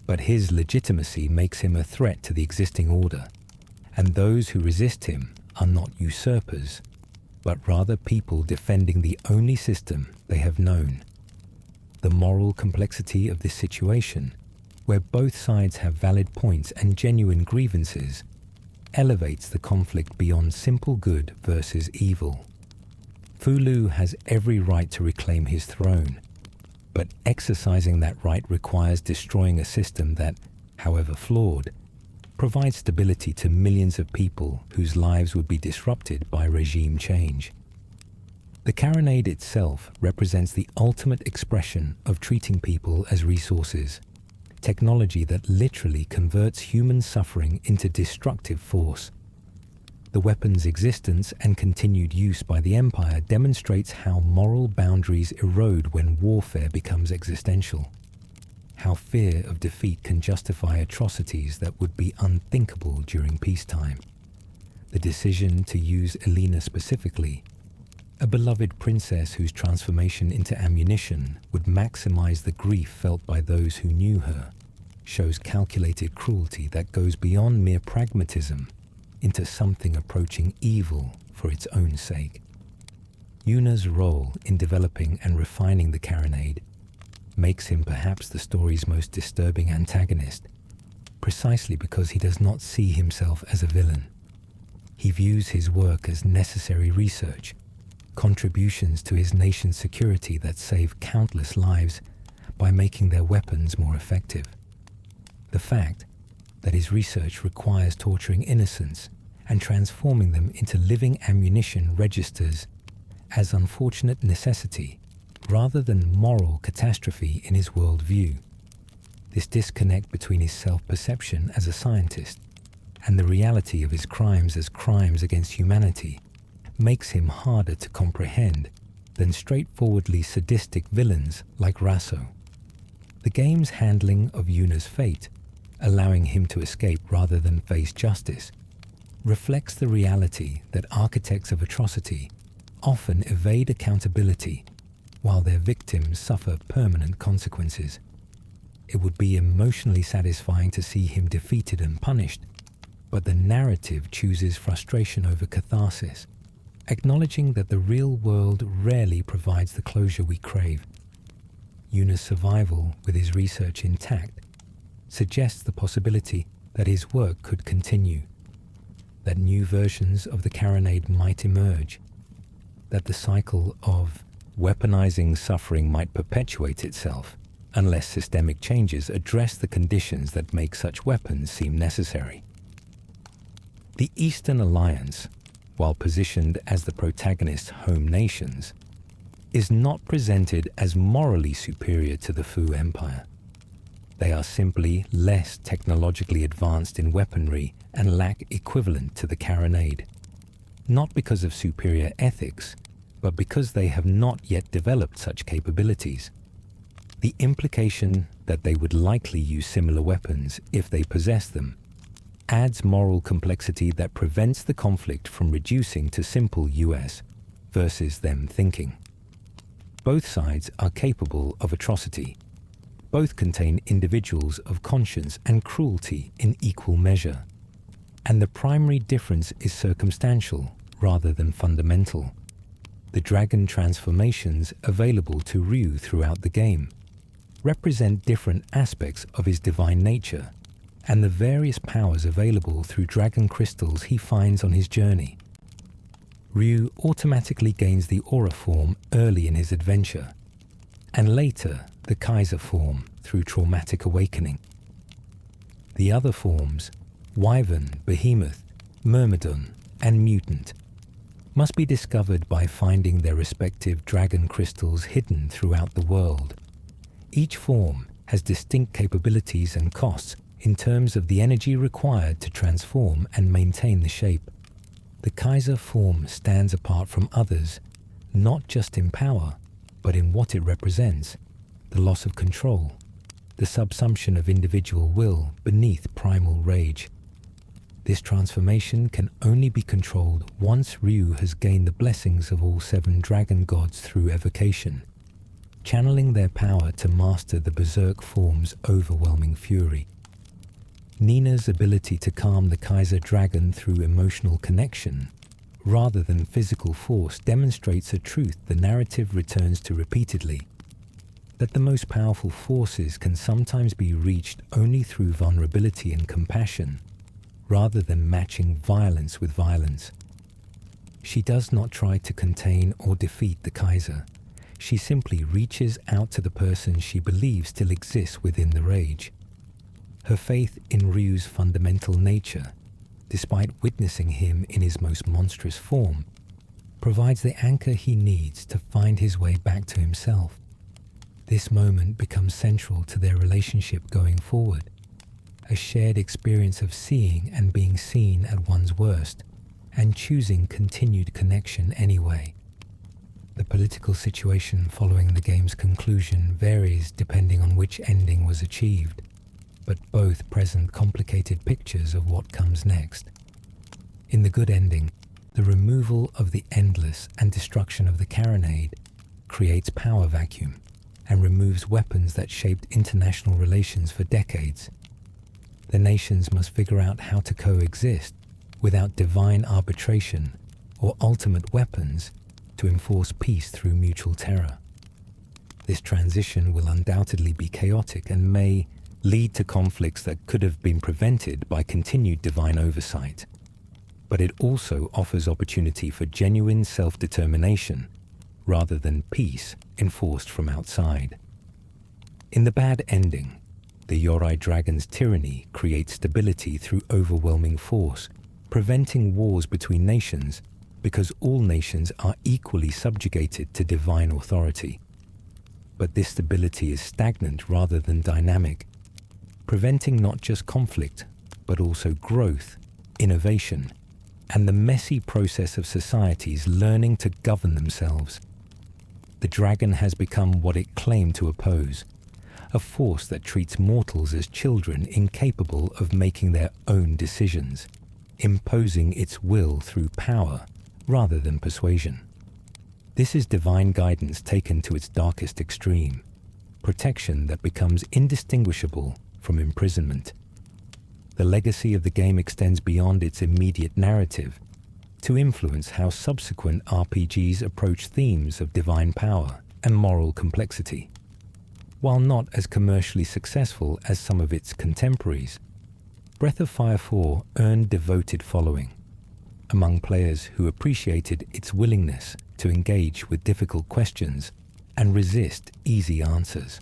But his legitimacy makes him a threat to the existing order, and those who resist him are not usurpers, but rather people defending the only system they have known. The moral complexity of this situation, where both sides have valid points and genuine grievances, elevates the conflict beyond simple good versus evil. Fou-Lu has every right to reclaim his throne, but exercising that right requires destroying a system that, however flawed, provides stability to millions of people whose lives would be disrupted by regime change. The Carronade itself represents the ultimate expression of treating people as resources, technology that literally converts human suffering into destructive force. The weapon's existence and continued use by the Empire demonstrates how moral boundaries erode when warfare becomes existential, how fear of defeat can justify atrocities that would be unthinkable during peacetime. The decision to use Elena specifically, a beloved princess whose transformation into ammunition would maximize the grief felt by those who knew her, shows calculated cruelty that goes beyond mere pragmatism into something approaching evil for its own sake. Yuna's role in developing and refining the Carronade makes him perhaps the story's most disturbing antagonist, precisely because he does not see himself as a villain. He views his work as necessary research, contributions to his nation's security that save countless lives by making their weapons more effective. The fact that his research requires torturing innocents and transforming them into living ammunition registers as unfortunate necessity rather than moral catastrophe in his worldview. This disconnect between his self-perception as a scientist and the reality of his crimes as crimes against humanity makes him harder to comprehend than straightforwardly sadistic villains like Rasso. The game's handling of Yuna's fate, allowing him to escape rather than face justice, reflects the reality that architects of atrocity often evade accountability while their victims suffer permanent consequences. It would be emotionally satisfying to see him defeated and punished, but the narrative chooses frustration over catharsis, acknowledging that the real world rarely provides the closure we crave. Yuna's survival with his research intact suggests the possibility that his work could continue, that new versions of the Carronade might emerge, that the cycle of weaponizing suffering might perpetuate itself unless systemic changes address the conditions that make such weapons seem necessary. The Eastern Alliance, while positioned as the protagonist's home nations, is not presented as morally superior to the Fu Empire. They are simply less technologically advanced in weaponry and lack equivalent to the Carronade, not because of superior ethics, but because they have not yet developed such capabilities. The implication that they would likely use similar weapons if they possess them adds moral complexity that prevents the conflict from reducing to simple US versus them thinking. Both sides are capable of atrocity. Both contain individuals of conscience and cruelty in equal measure. And the primary difference is circumstantial rather than fundamental. The dragon transformations available to Ryu throughout the game represent different aspects of his divine nature and the various powers available through dragon crystals he finds on his journey. Ryu automatically gains the aura form early in his adventure, and later the Kaiser form through traumatic awakening. The other forms, Wyvern, Behemoth, Myrmidon, and Mutant, must be discovered by finding their respective dragon crystals hidden throughout the world. Each form has distinct capabilities and costs in terms of the energy required to transform and maintain the shape. The Kaiser form stands apart from others, not just in power, but in what it represents, the loss of control, the subsumption of individual will beneath primal rage. This transformation can only be controlled once Ryu has gained the blessings of all 7 dragon gods through evocation, channeling their power to master the berserk form's overwhelming fury. Nina's ability to calm the Kaiser dragon through emotional connection, rather than physical force, demonstrates a truth the narrative returns to repeatedly: that the most powerful forces can sometimes be reached only through vulnerability and compassion, rather than matching violence with violence. She does not try to contain or defeat the Kaiser. She simply reaches out to the person she believes still exists within the rage. Her faith in Ryu's fundamental nature, despite witnessing him in his most monstrous form, provides the anchor he needs to find his way back to himself. This moment becomes central to their relationship going forward, a shared experience of seeing and being seen at one's worst, and choosing continued connection anyway. The political situation following the game's conclusion varies depending on which ending was achieved, but both present complicated pictures of what comes next. In the good ending, the removal of the endless and destruction of the carronade creates power vacuum and removes weapons that shaped international relations for decades. The nations must figure out how to coexist without divine arbitration or ultimate weapons to enforce peace through mutual terror. This transition will undoubtedly be chaotic and may lead to conflicts that could have been prevented by continued divine oversight. But it also offers opportunity for genuine self-determination rather than peace enforced from outside. In the bad ending, the Yorae Dragon's tyranny creates stability through overwhelming force, preventing wars between nations because all nations are equally subjugated to divine authority. But this stability is stagnant rather than dynamic, preventing not just conflict, but also growth, innovation, and the messy process of societies learning to govern themselves. The dragon has become what it claimed to oppose, a force that treats mortals as children incapable of making their own decisions, imposing its will through power rather than persuasion. This is divine guidance taken to its darkest extreme, protection that becomes indistinguishable from imprisonment. The legacy of the game extends beyond its immediate narrative to influence how subsequent RPGs approach themes of divine power and moral complexity. While not as commercially successful as some of its contemporaries, Breath of Fire 4 earned devoted following among players who appreciated its willingness to engage with difficult questions and resist easy answers.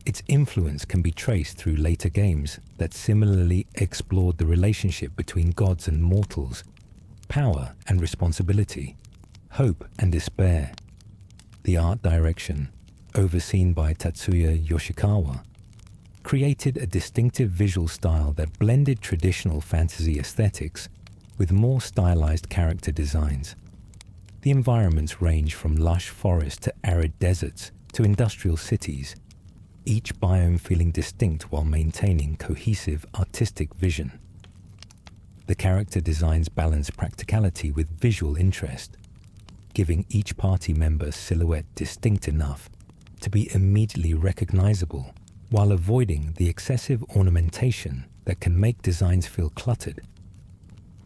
Its influence can be traced through later games that similarly explored the relationship between gods and mortals, power and responsibility, hope and despair. The art direction, overseen by Tatsuya Yoshikawa, created a distinctive visual style that blended traditional fantasy aesthetics with more stylized character designs. The environments range from lush forest to arid deserts to industrial cities, each biome feeling distinct while maintaining cohesive artistic vision. The character designs balance practicality with visual interest, giving each party member's silhouette distinct enough to be immediately recognizable while avoiding the excessive ornamentation that can make designs feel cluttered.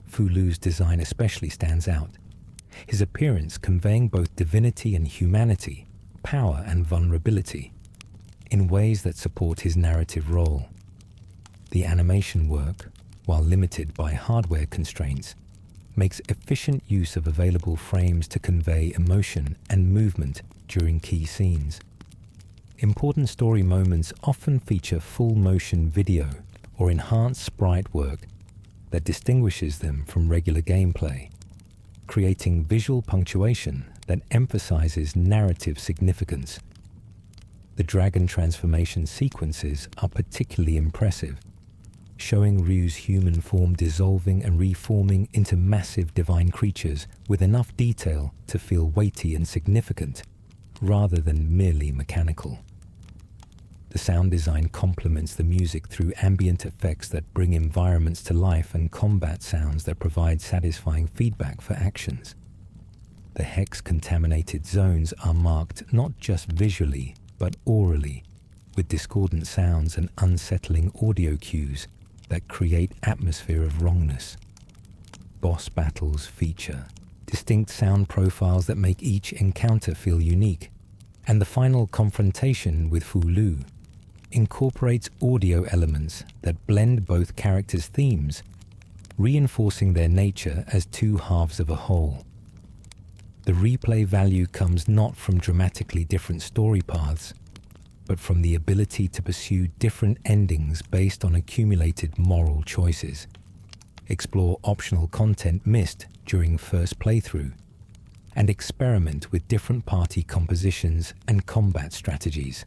Fou-Lu's design especially stands out, his appearance conveying both divinity and humanity, power and vulnerability, in ways that support his narrative role. The animation work, while limited by hardware constraints, makes efficient use of available frames to convey emotion and movement during key scenes. Important story moments often feature full-motion video or enhanced sprite work that distinguishes them from regular gameplay, creating visual punctuation that emphasizes narrative significance. The dragon transformation sequences are particularly impressive, showing Ryu's human form dissolving and reforming into massive divine creatures with enough detail to feel weighty and significant, rather than merely mechanical. The sound design complements the music through ambient effects that bring environments to life and combat sounds that provide satisfying feedback for actions. The hex-contaminated zones are marked not just visually, but aurally, with discordant sounds and unsettling audio cues that create atmosphere of wrongness. Boss battles feature distinct sound profiles that make each encounter feel unique, and the final confrontation with Fou-Lu incorporates audio elements that blend both characters' themes, reinforcing their nature as two halves of a whole. The replay value comes not from dramatically different story paths, but from the ability to pursue different endings based on accumulated moral choices, explore optional content missed during first playthrough, and experiment with different party compositions and combat strategies.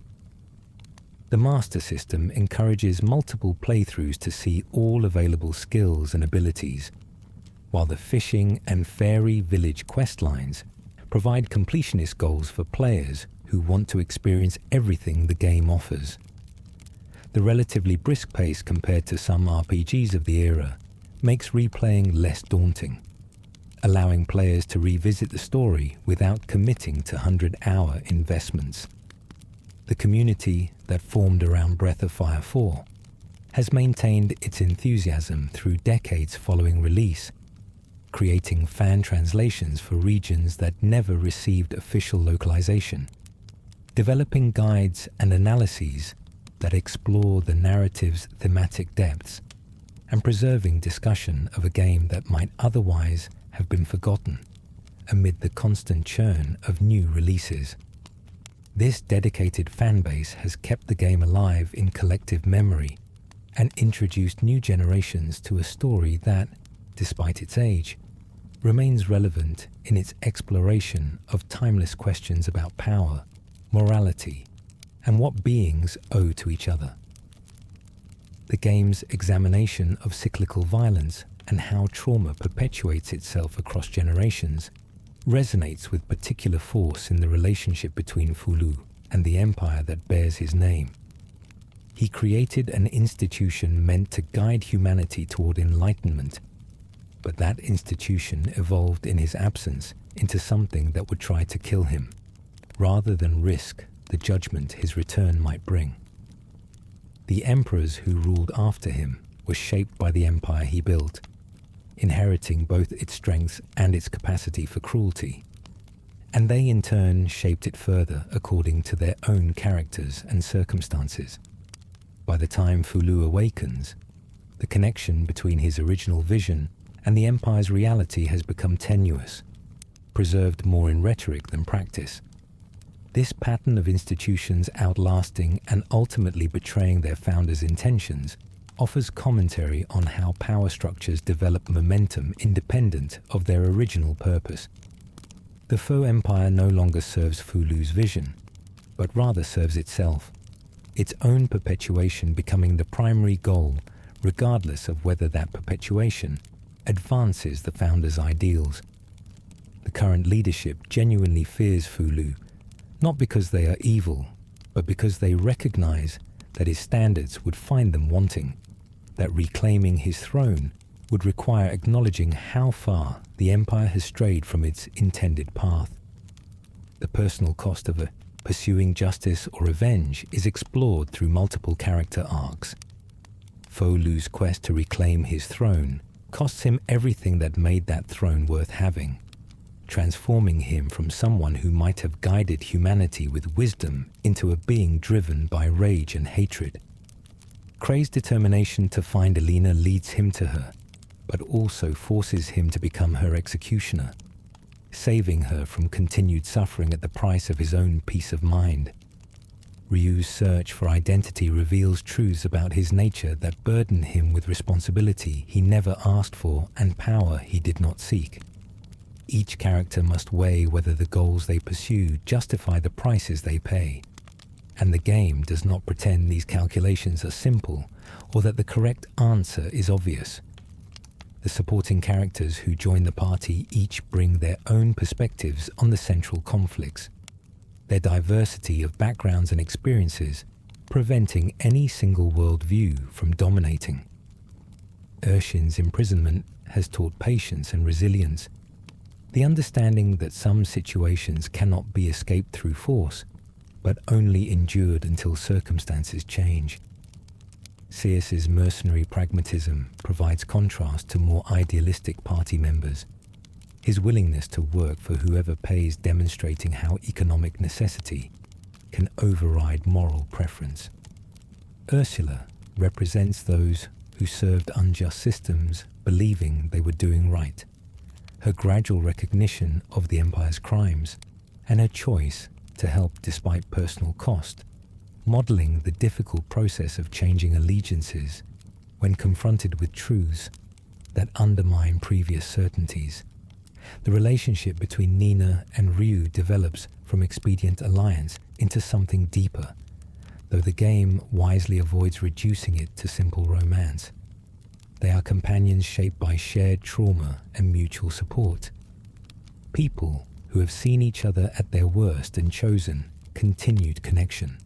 The Master System encourages multiple playthroughs to see all available skills and abilities, while the fishing and fairy village questlines provide completionist goals for players who want to experience everything the game offers. The relatively brisk pace compared to some RPGs of the era makes replaying less daunting, allowing players to revisit the story without committing to 100-hour investments. The community that formed around Breath of Fire 4 has maintained its enthusiasm through decades following release, creating fan translations for regions that never received official localization, developing guides and analyses that explore the narrative's thematic depths, and preserving discussion of a game that might otherwise have been forgotten amid the constant churn of new releases. This dedicated fanbase has kept the game alive in collective memory and introduced new generations to a story that, despite its age, remains relevant in its exploration of timeless questions about power, morality, and what beings owe to each other. The game's examination of cyclical violence and how trauma perpetuates itself across generations resonates with particular force in the relationship between Fou-Lu and the empire that bears his name. He created an institution meant to guide humanity toward enlightenment, but that institution evolved in his absence into something that would try to kill him, rather than risk the judgment his return might bring. The emperors who ruled after him were shaped by the empire he built, inheriting both its strengths and its capacity for cruelty, and they in turn shaped it further according to their own characters and circumstances. By the time Fou-Lu awakens, the connection between his original vision and the Empire's reality has become tenuous, preserved more in rhetoric than practice. This pattern of institutions outlasting and ultimately betraying their founders' intentions offers commentary on how power structures develop momentum independent of their original purpose. The faux empire no longer serves Fou-Lu's vision, but rather serves itself, its own perpetuation becoming the primary goal, regardless of whether that perpetuation advances the founder's ideals. The current leadership genuinely fears Fou-Lu, not because they are evil, but because they recognize that his standards would find them wanting, that reclaiming his throne would require acknowledging how far the Empire has strayed from its intended path. The personal cost of pursuing justice or revenge is explored through multiple character arcs. Fou-Lu's quest to reclaim his throne costs him everything that made that throne worth having, transforming him from someone who might have guided humanity with wisdom into a being driven by rage and hatred. Cray's determination to find Alina leads him to her, but also forces him to become her executioner, saving her from continued suffering at the price of his own peace of mind. Ryu's search for identity reveals truths about his nature that burden him with responsibility he never asked for and power he did not seek. Each character must weigh whether the goals they pursue justify the prices they pay, and the game does not pretend these calculations are simple or that the correct answer is obvious. The supporting characters who join the party each bring their own perspectives on the central conflicts. Their diversity of backgrounds and experiences preventing any single worldview from dominating. Ershin's imprisonment has taught patience and resilience, the understanding that some situations cannot be escaped through force, but only endured until circumstances change. Scias's mercenary pragmatism provides contrast to more idealistic party members, his willingness to work for whoever pays demonstrating how economic necessity can override moral preference. Ursula represents those who served unjust systems believing they were doing right, her gradual recognition of the Empire's crimes, and her choice to help despite personal cost, modeling the difficult process of changing allegiances when confronted with truths that undermine previous certainties. The relationship between Nina and Ryu develops from expedient alliance into something deeper, though the game wisely avoids reducing it to simple romance. They are companions shaped by shared trauma and mutual support. People who have seen each other at their worst and chosen continued connection.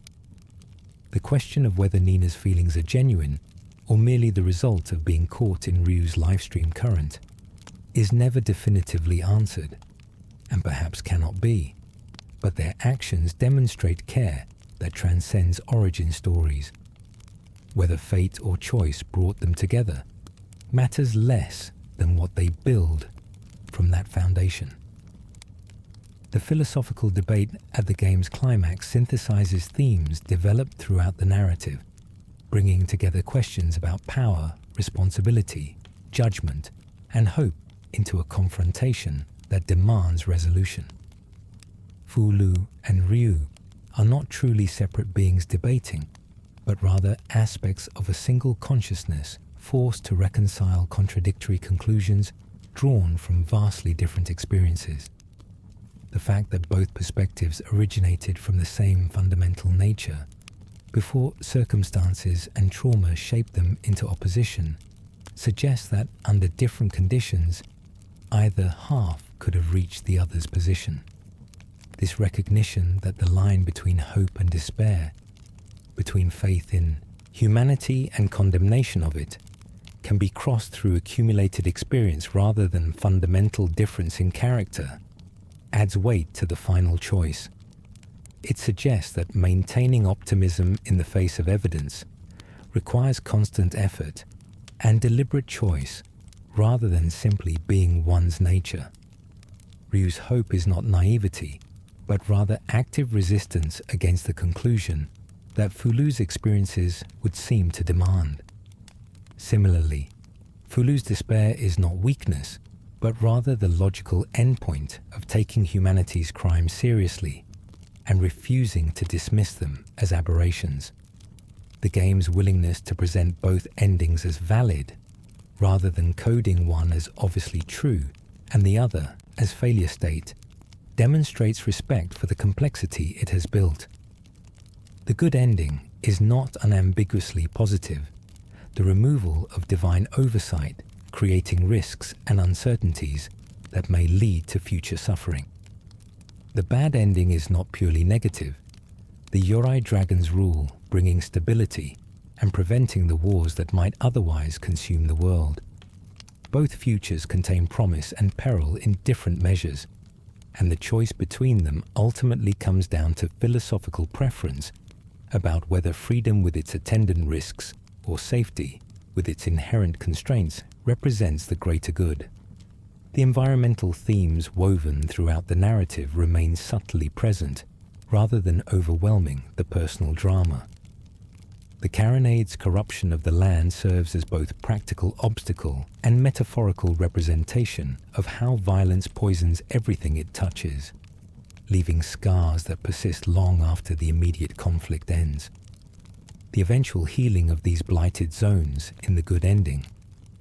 The question of whether Nina's feelings are genuine or merely the result of being caught in Ryu's livestream current is never definitively answered, and perhaps cannot be, but their actions demonstrate care that transcends origin stories. Whether fate or choice brought them together matters less than what they build from that foundation. The philosophical debate at the game's climax synthesizes themes developed throughout the narrative, bringing together questions about power, responsibility, judgment, and hope into a confrontation that demands resolution. Fou-Lu and Ryu are not truly separate beings debating, but rather aspects of a single consciousness forced to reconcile contradictory conclusions drawn from vastly different experiences. The fact that both perspectives originated from the same fundamental nature, before circumstances and trauma shaped them into opposition, suggests that under different conditions, either half could have reached the other's position. This recognition that the line between hope and despair, between faith in humanity and condemnation of it, can be crossed through accumulated experience rather than fundamental difference in character, adds weight to the final choice. It suggests that maintaining optimism in the face of evidence requires constant effort and deliberate choice rather than simply being one's nature. Ryu's hope is not naivety, but rather active resistance against the conclusion that Fou-Lu's experiences would seem to demand. Similarly, Fou-Lu's despair is not weakness, but rather the logical endpoint of taking humanity's crimes seriously and refusing to dismiss them as aberrations. The game's willingness to present both endings as valid, rather than coding one as obviously true and the other as failure state, demonstrates respect for the complexity it has built. The good ending is not unambiguously positive, the removal of divine oversight, creating risks and uncertainties that may lead to future suffering. The bad ending is not purely negative, the Yorae Dragon's rule bringing stability and preventing the wars that might otherwise consume the world. Both futures contain promise and peril in different measures, and the choice between them ultimately comes down to philosophical preference about whether freedom with its attendant risks or safety with its inherent constraints represents the greater good. The environmental themes woven throughout the narrative remain subtly present, rather than overwhelming the personal drama. The Carronade's corruption of the land serves as both practical obstacle and metaphorical representation of how violence poisons everything it touches, leaving scars that persist long after the immediate conflict ends. The eventual healing of these blighted zones in the good ending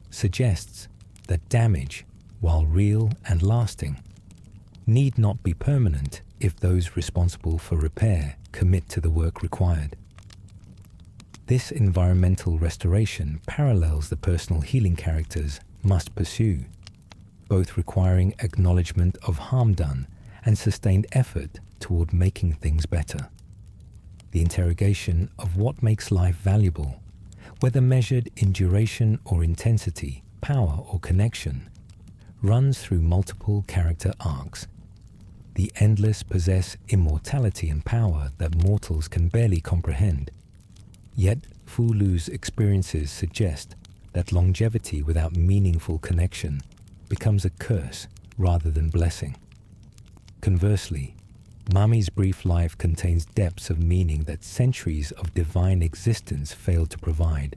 suggests that damage, while real and lasting, need not be permanent if those responsible for repair commit to the work required. This environmental restoration parallels the personal healing characters must pursue, both requiring acknowledgement of harm done and sustained effort toward making things better. The interrogation of what makes life valuable, whether measured in duration or intensity, power or connection, runs through multiple character arcs. The endless possess immortality and power that mortals can barely comprehend. Yet Fou-Lu's experiences suggest that longevity without meaningful connection becomes a curse rather than blessing. Conversely, Mami's brief life contains depths of meaning that centuries of divine existence failed to provide.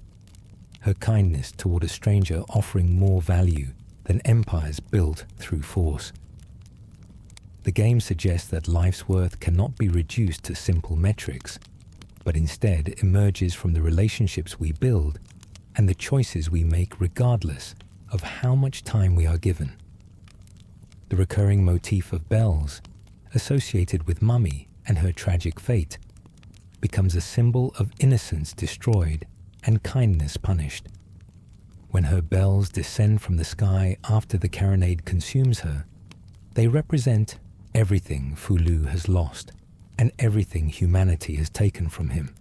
Her kindness toward a stranger offering more value than empires built through force. The game suggests that life's worth cannot be reduced to simple metrics, but instead emerges from the relationships we build and the choices we make regardless of how much time we are given. The recurring motif of bells, associated with Mami and her tragic fate, becomes a symbol of innocence destroyed and kindness punished. When her bells descend from the sky after the carronade consumes her, they represent everything Fou-Lu has lost and everything humanity has taken from him.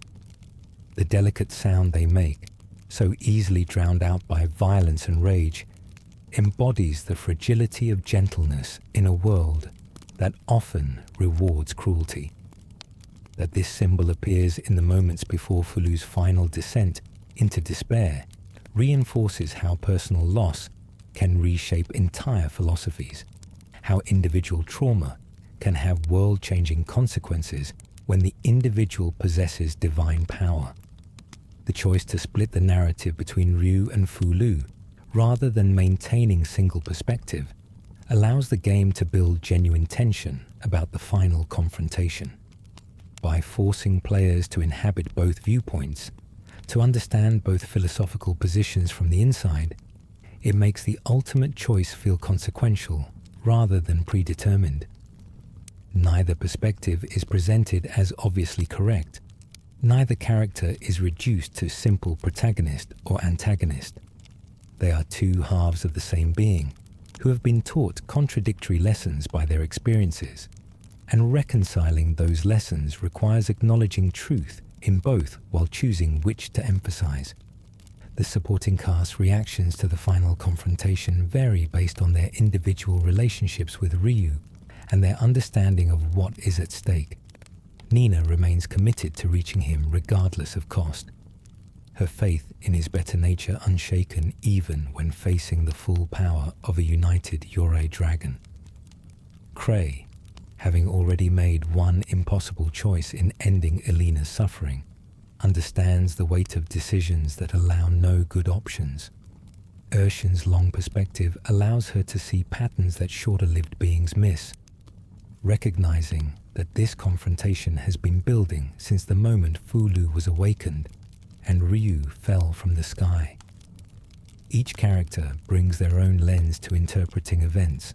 The delicate sound they make, so easily drowned out by violence and rage, embodies the fragility of gentleness in a world that often rewards cruelty. That this symbol appears in the moments before Fou-Lu's final descent into despair reinforces how personal loss can reshape entire philosophies, how individual trauma can have world-changing consequences when the individual possesses divine power. The choice to split the narrative between Ryu and Fou-Lu, rather than maintaining single perspective, allows the game to build genuine tension about the final confrontation. By forcing players to inhabit both viewpoints, to understand both philosophical positions from the inside, it makes the ultimate choice feel consequential rather than predetermined. Neither perspective is presented as obviously correct. Neither character is reduced to simple protagonist or antagonist. They are two halves of the same being, who have been taught contradictory lessons by their experiences, and reconciling those lessons requires acknowledging truth in both while choosing which to emphasize. The supporting cast's reactions to the final confrontation vary based on their individual relationships with Ryu and their understanding of what is at stake. Nina remains committed to reaching him regardless of cost, her faith in his better nature unshaken even when facing the full power of a united Yorae Dragon. Cray, having already made one impossible choice in ending Elena's suffering, understands the weight of decisions that allow no good options. Ershin's long perspective allows her to see patterns that shorter-lived beings miss, recognizing that this confrontation has been building since the moment Fou-Lu was awakened and Ryu fell from the sky. Each character brings their own lens to interpreting events,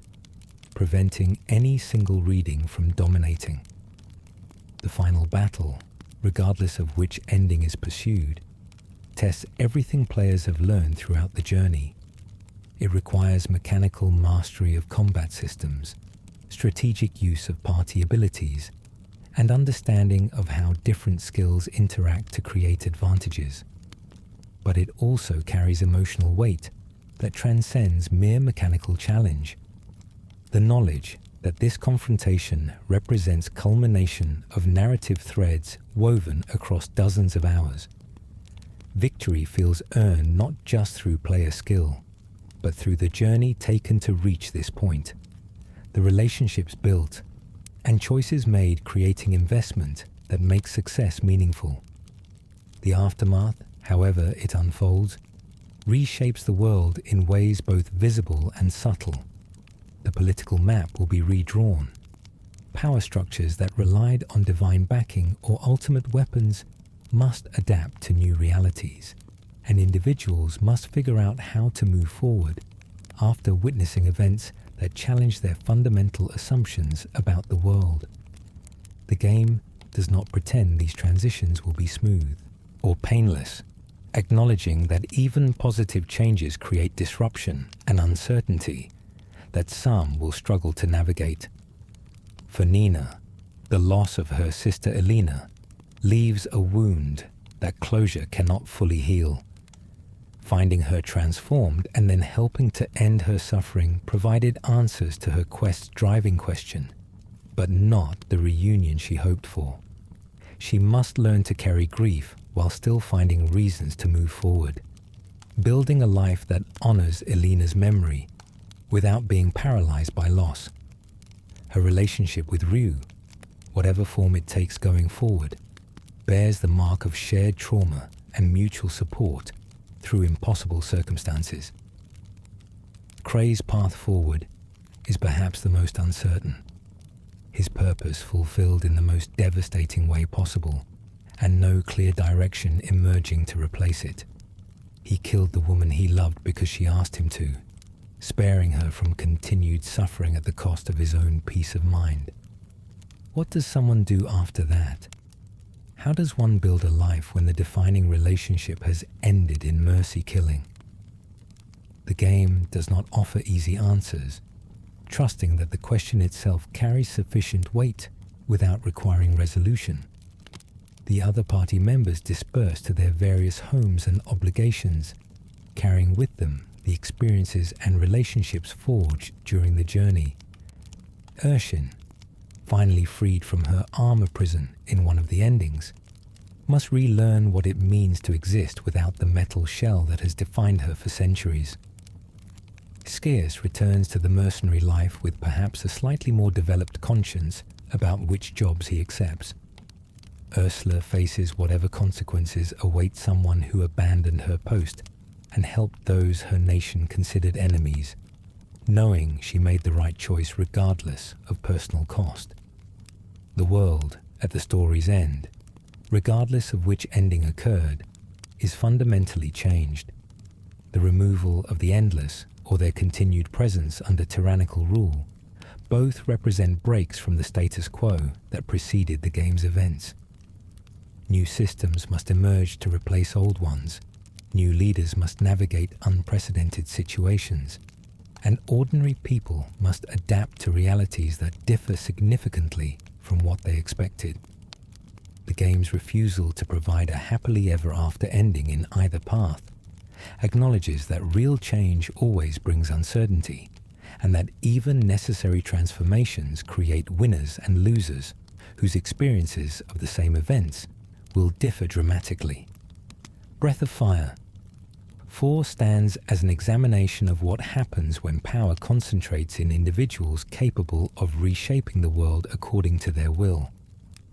preventing any single reading from dominating. The final battle, regardless of which ending is pursued, tests everything players have learned throughout the journey. It requires mechanical mastery of combat systems, strategic use of party abilities, and understanding of how different skills interact to create advantages. But it also carries emotional weight that transcends mere mechanical challenge. The knowledge that this confrontation represents culmination of narrative threads woven across dozens of hours. Victory feels earned not just through player skill, but through the journey taken to reach this point, the relationships built, and choices made creating investment that makes success meaningful. The aftermath, however it unfolds, reshapes the world in ways both visible and subtle. The political map will be redrawn. Power structures that relied on divine backing or ultimate weapons must adapt to new realities, and individuals must figure out how to move forward after witnessing events that challenge their fundamental assumptions about the world. The game does not pretend these transitions will be smooth or painless, acknowledging that even positive changes create disruption and uncertainty that some will struggle to navigate. For Nina, the loss of her sister Elena leaves a wound that closure cannot fully heal. Finding her transformed and then helping to end her suffering provided answers to her quest's driving question, but not the reunion she hoped for. She must learn to carry grief while still finding reasons to move forward, building a life that honors Elena's memory without being paralyzed by loss. Her relationship with Ryu, whatever form it takes going forward, bears the mark of shared trauma and mutual support through impossible circumstances. Cray's path forward is perhaps the most uncertain, his purpose fulfilled in the most devastating way possible, and no clear direction emerging to replace it. He killed the woman he loved because she asked him to, sparing her from continued suffering at the cost of his own peace of mind. What does someone do after that? How does one build a life when the defining relationship has ended in mercy killing? The game does not offer easy answers, trusting that the question itself carries sufficient weight without requiring resolution. The other party members disperse to their various homes and obligations, carrying with them the experiences and relationships forged during the journey. Ershin, finally freed from her armor prison in one of the endings, must relearn what it means to exist without the metal shell that has defined her for centuries. Scias returns to the mercenary life with perhaps a slightly more developed conscience about which jobs he accepts. Ursula faces whatever consequences await someone who abandoned her post and helped those her nation considered enemies, knowing she made the right choice regardless of personal cost. The world, at the story's end, regardless of which ending occurred, is fundamentally changed. The removal of the endless or their continued presence under tyrannical rule both represent breaks from the status quo that preceded the game's events. New systems must emerge to replace old ones, new leaders must navigate unprecedented situations, and ordinary people must adapt to realities that differ significantly from what they expected. The game's refusal to provide a happily ever after ending in either path acknowledges that real change always brings uncertainty, and that even necessary transformations create winners and losers whose experiences of the same events will differ dramatically. Breath of Fire 4 stands as an examination of what happens when power concentrates in individuals capable of reshaping the world according to their will,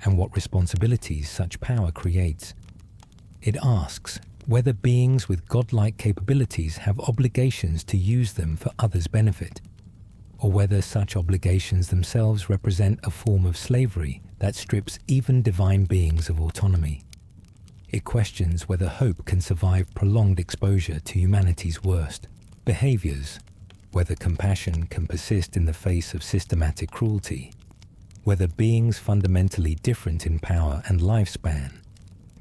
and what responsibilities such power creates. It asks whether beings with godlike capabilities have obligations to use them for others' benefit, or whether such obligations themselves represent a form of slavery that strips even divine beings of autonomy. It questions whether hope can survive prolonged exposure to humanity's worst behaviors, whether compassion can persist in the face of systematic cruelty, whether beings fundamentally different in power and lifespan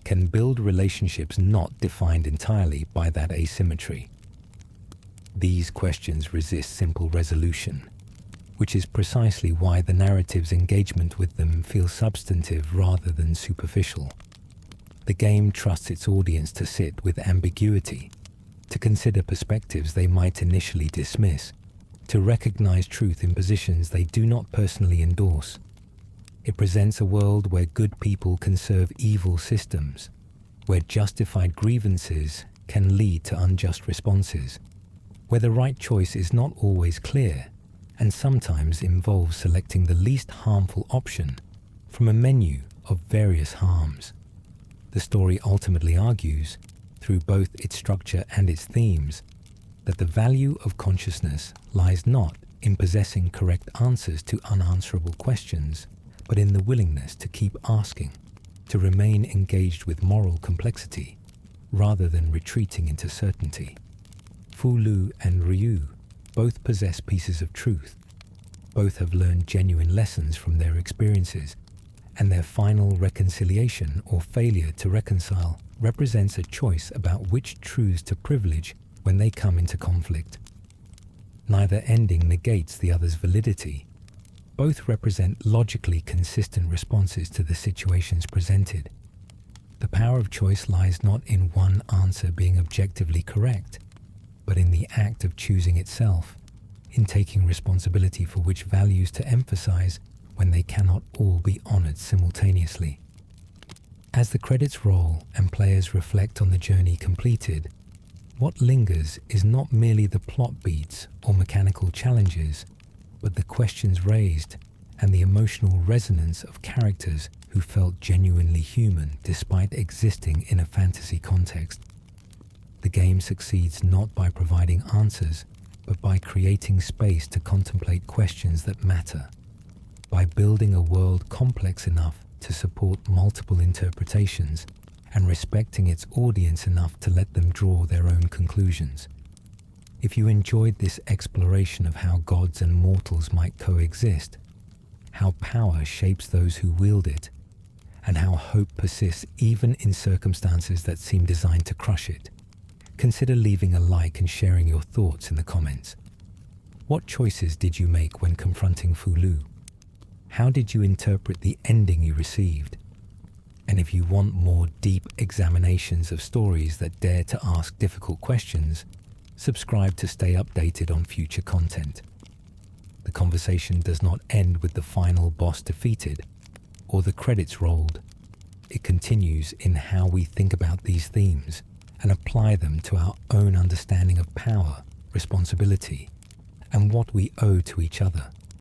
can build relationships not defined entirely by that asymmetry. These questions resist simple resolution, which is precisely why the narrative's engagement with them feels substantive rather than superficial. The game trusts its audience to sit with ambiguity, to consider perspectives they might initially dismiss, to recognize truth in positions they do not personally endorse. It presents a world where good people can serve evil systems, where justified grievances can lead to unjust responses, where the right choice is not always clear and sometimes involves selecting the least harmful option from a menu of various harms. The story ultimately argues, through both its structure and its themes, that the value of consciousness lies not in possessing correct answers to unanswerable questions, but in the willingness to keep asking, to remain engaged with moral complexity, rather than retreating into certainty. Fou-Lu and Ryu both possess pieces of truth. Both have learned genuine lessons from their experiences, and their final reconciliation or failure to reconcile represents a choice about which truths to privilege when they come into conflict. Neither ending negates the other's validity. Both represent logically consistent responses to the situations presented, The power of choice lies not in one answer being objectively correct, but in the act of choosing itself, in taking responsibility for which values to emphasize when they cannot all be honored simultaneously. As the credits roll and players reflect on the journey completed, what lingers is not merely the plot beats or mechanical challenges, but the questions raised and the emotional resonance of characters who felt genuinely human despite existing in a fantasy context. The game succeeds not by providing answers, but by creating space to contemplate questions that matter, by building a world complex enough to support multiple interpretations and respecting its audience enough to let them draw their own conclusions. If you enjoyed this exploration of how gods and mortals might coexist, how power shapes those who wield it, and how hope persists even in circumstances that seem designed to crush it, consider leaving a like and sharing your thoughts in the comments. What choices did you make when confronting Fou-Lu? How did you interpret the ending you received? And if you want more deep examinations of stories that dare to ask difficult questions, subscribe to stay updated on future content. The conversation does not end with the final boss defeated or the credits rolled. It continues in how we think about these themes and apply them to our own understanding of power, responsibility, and what we owe to each other.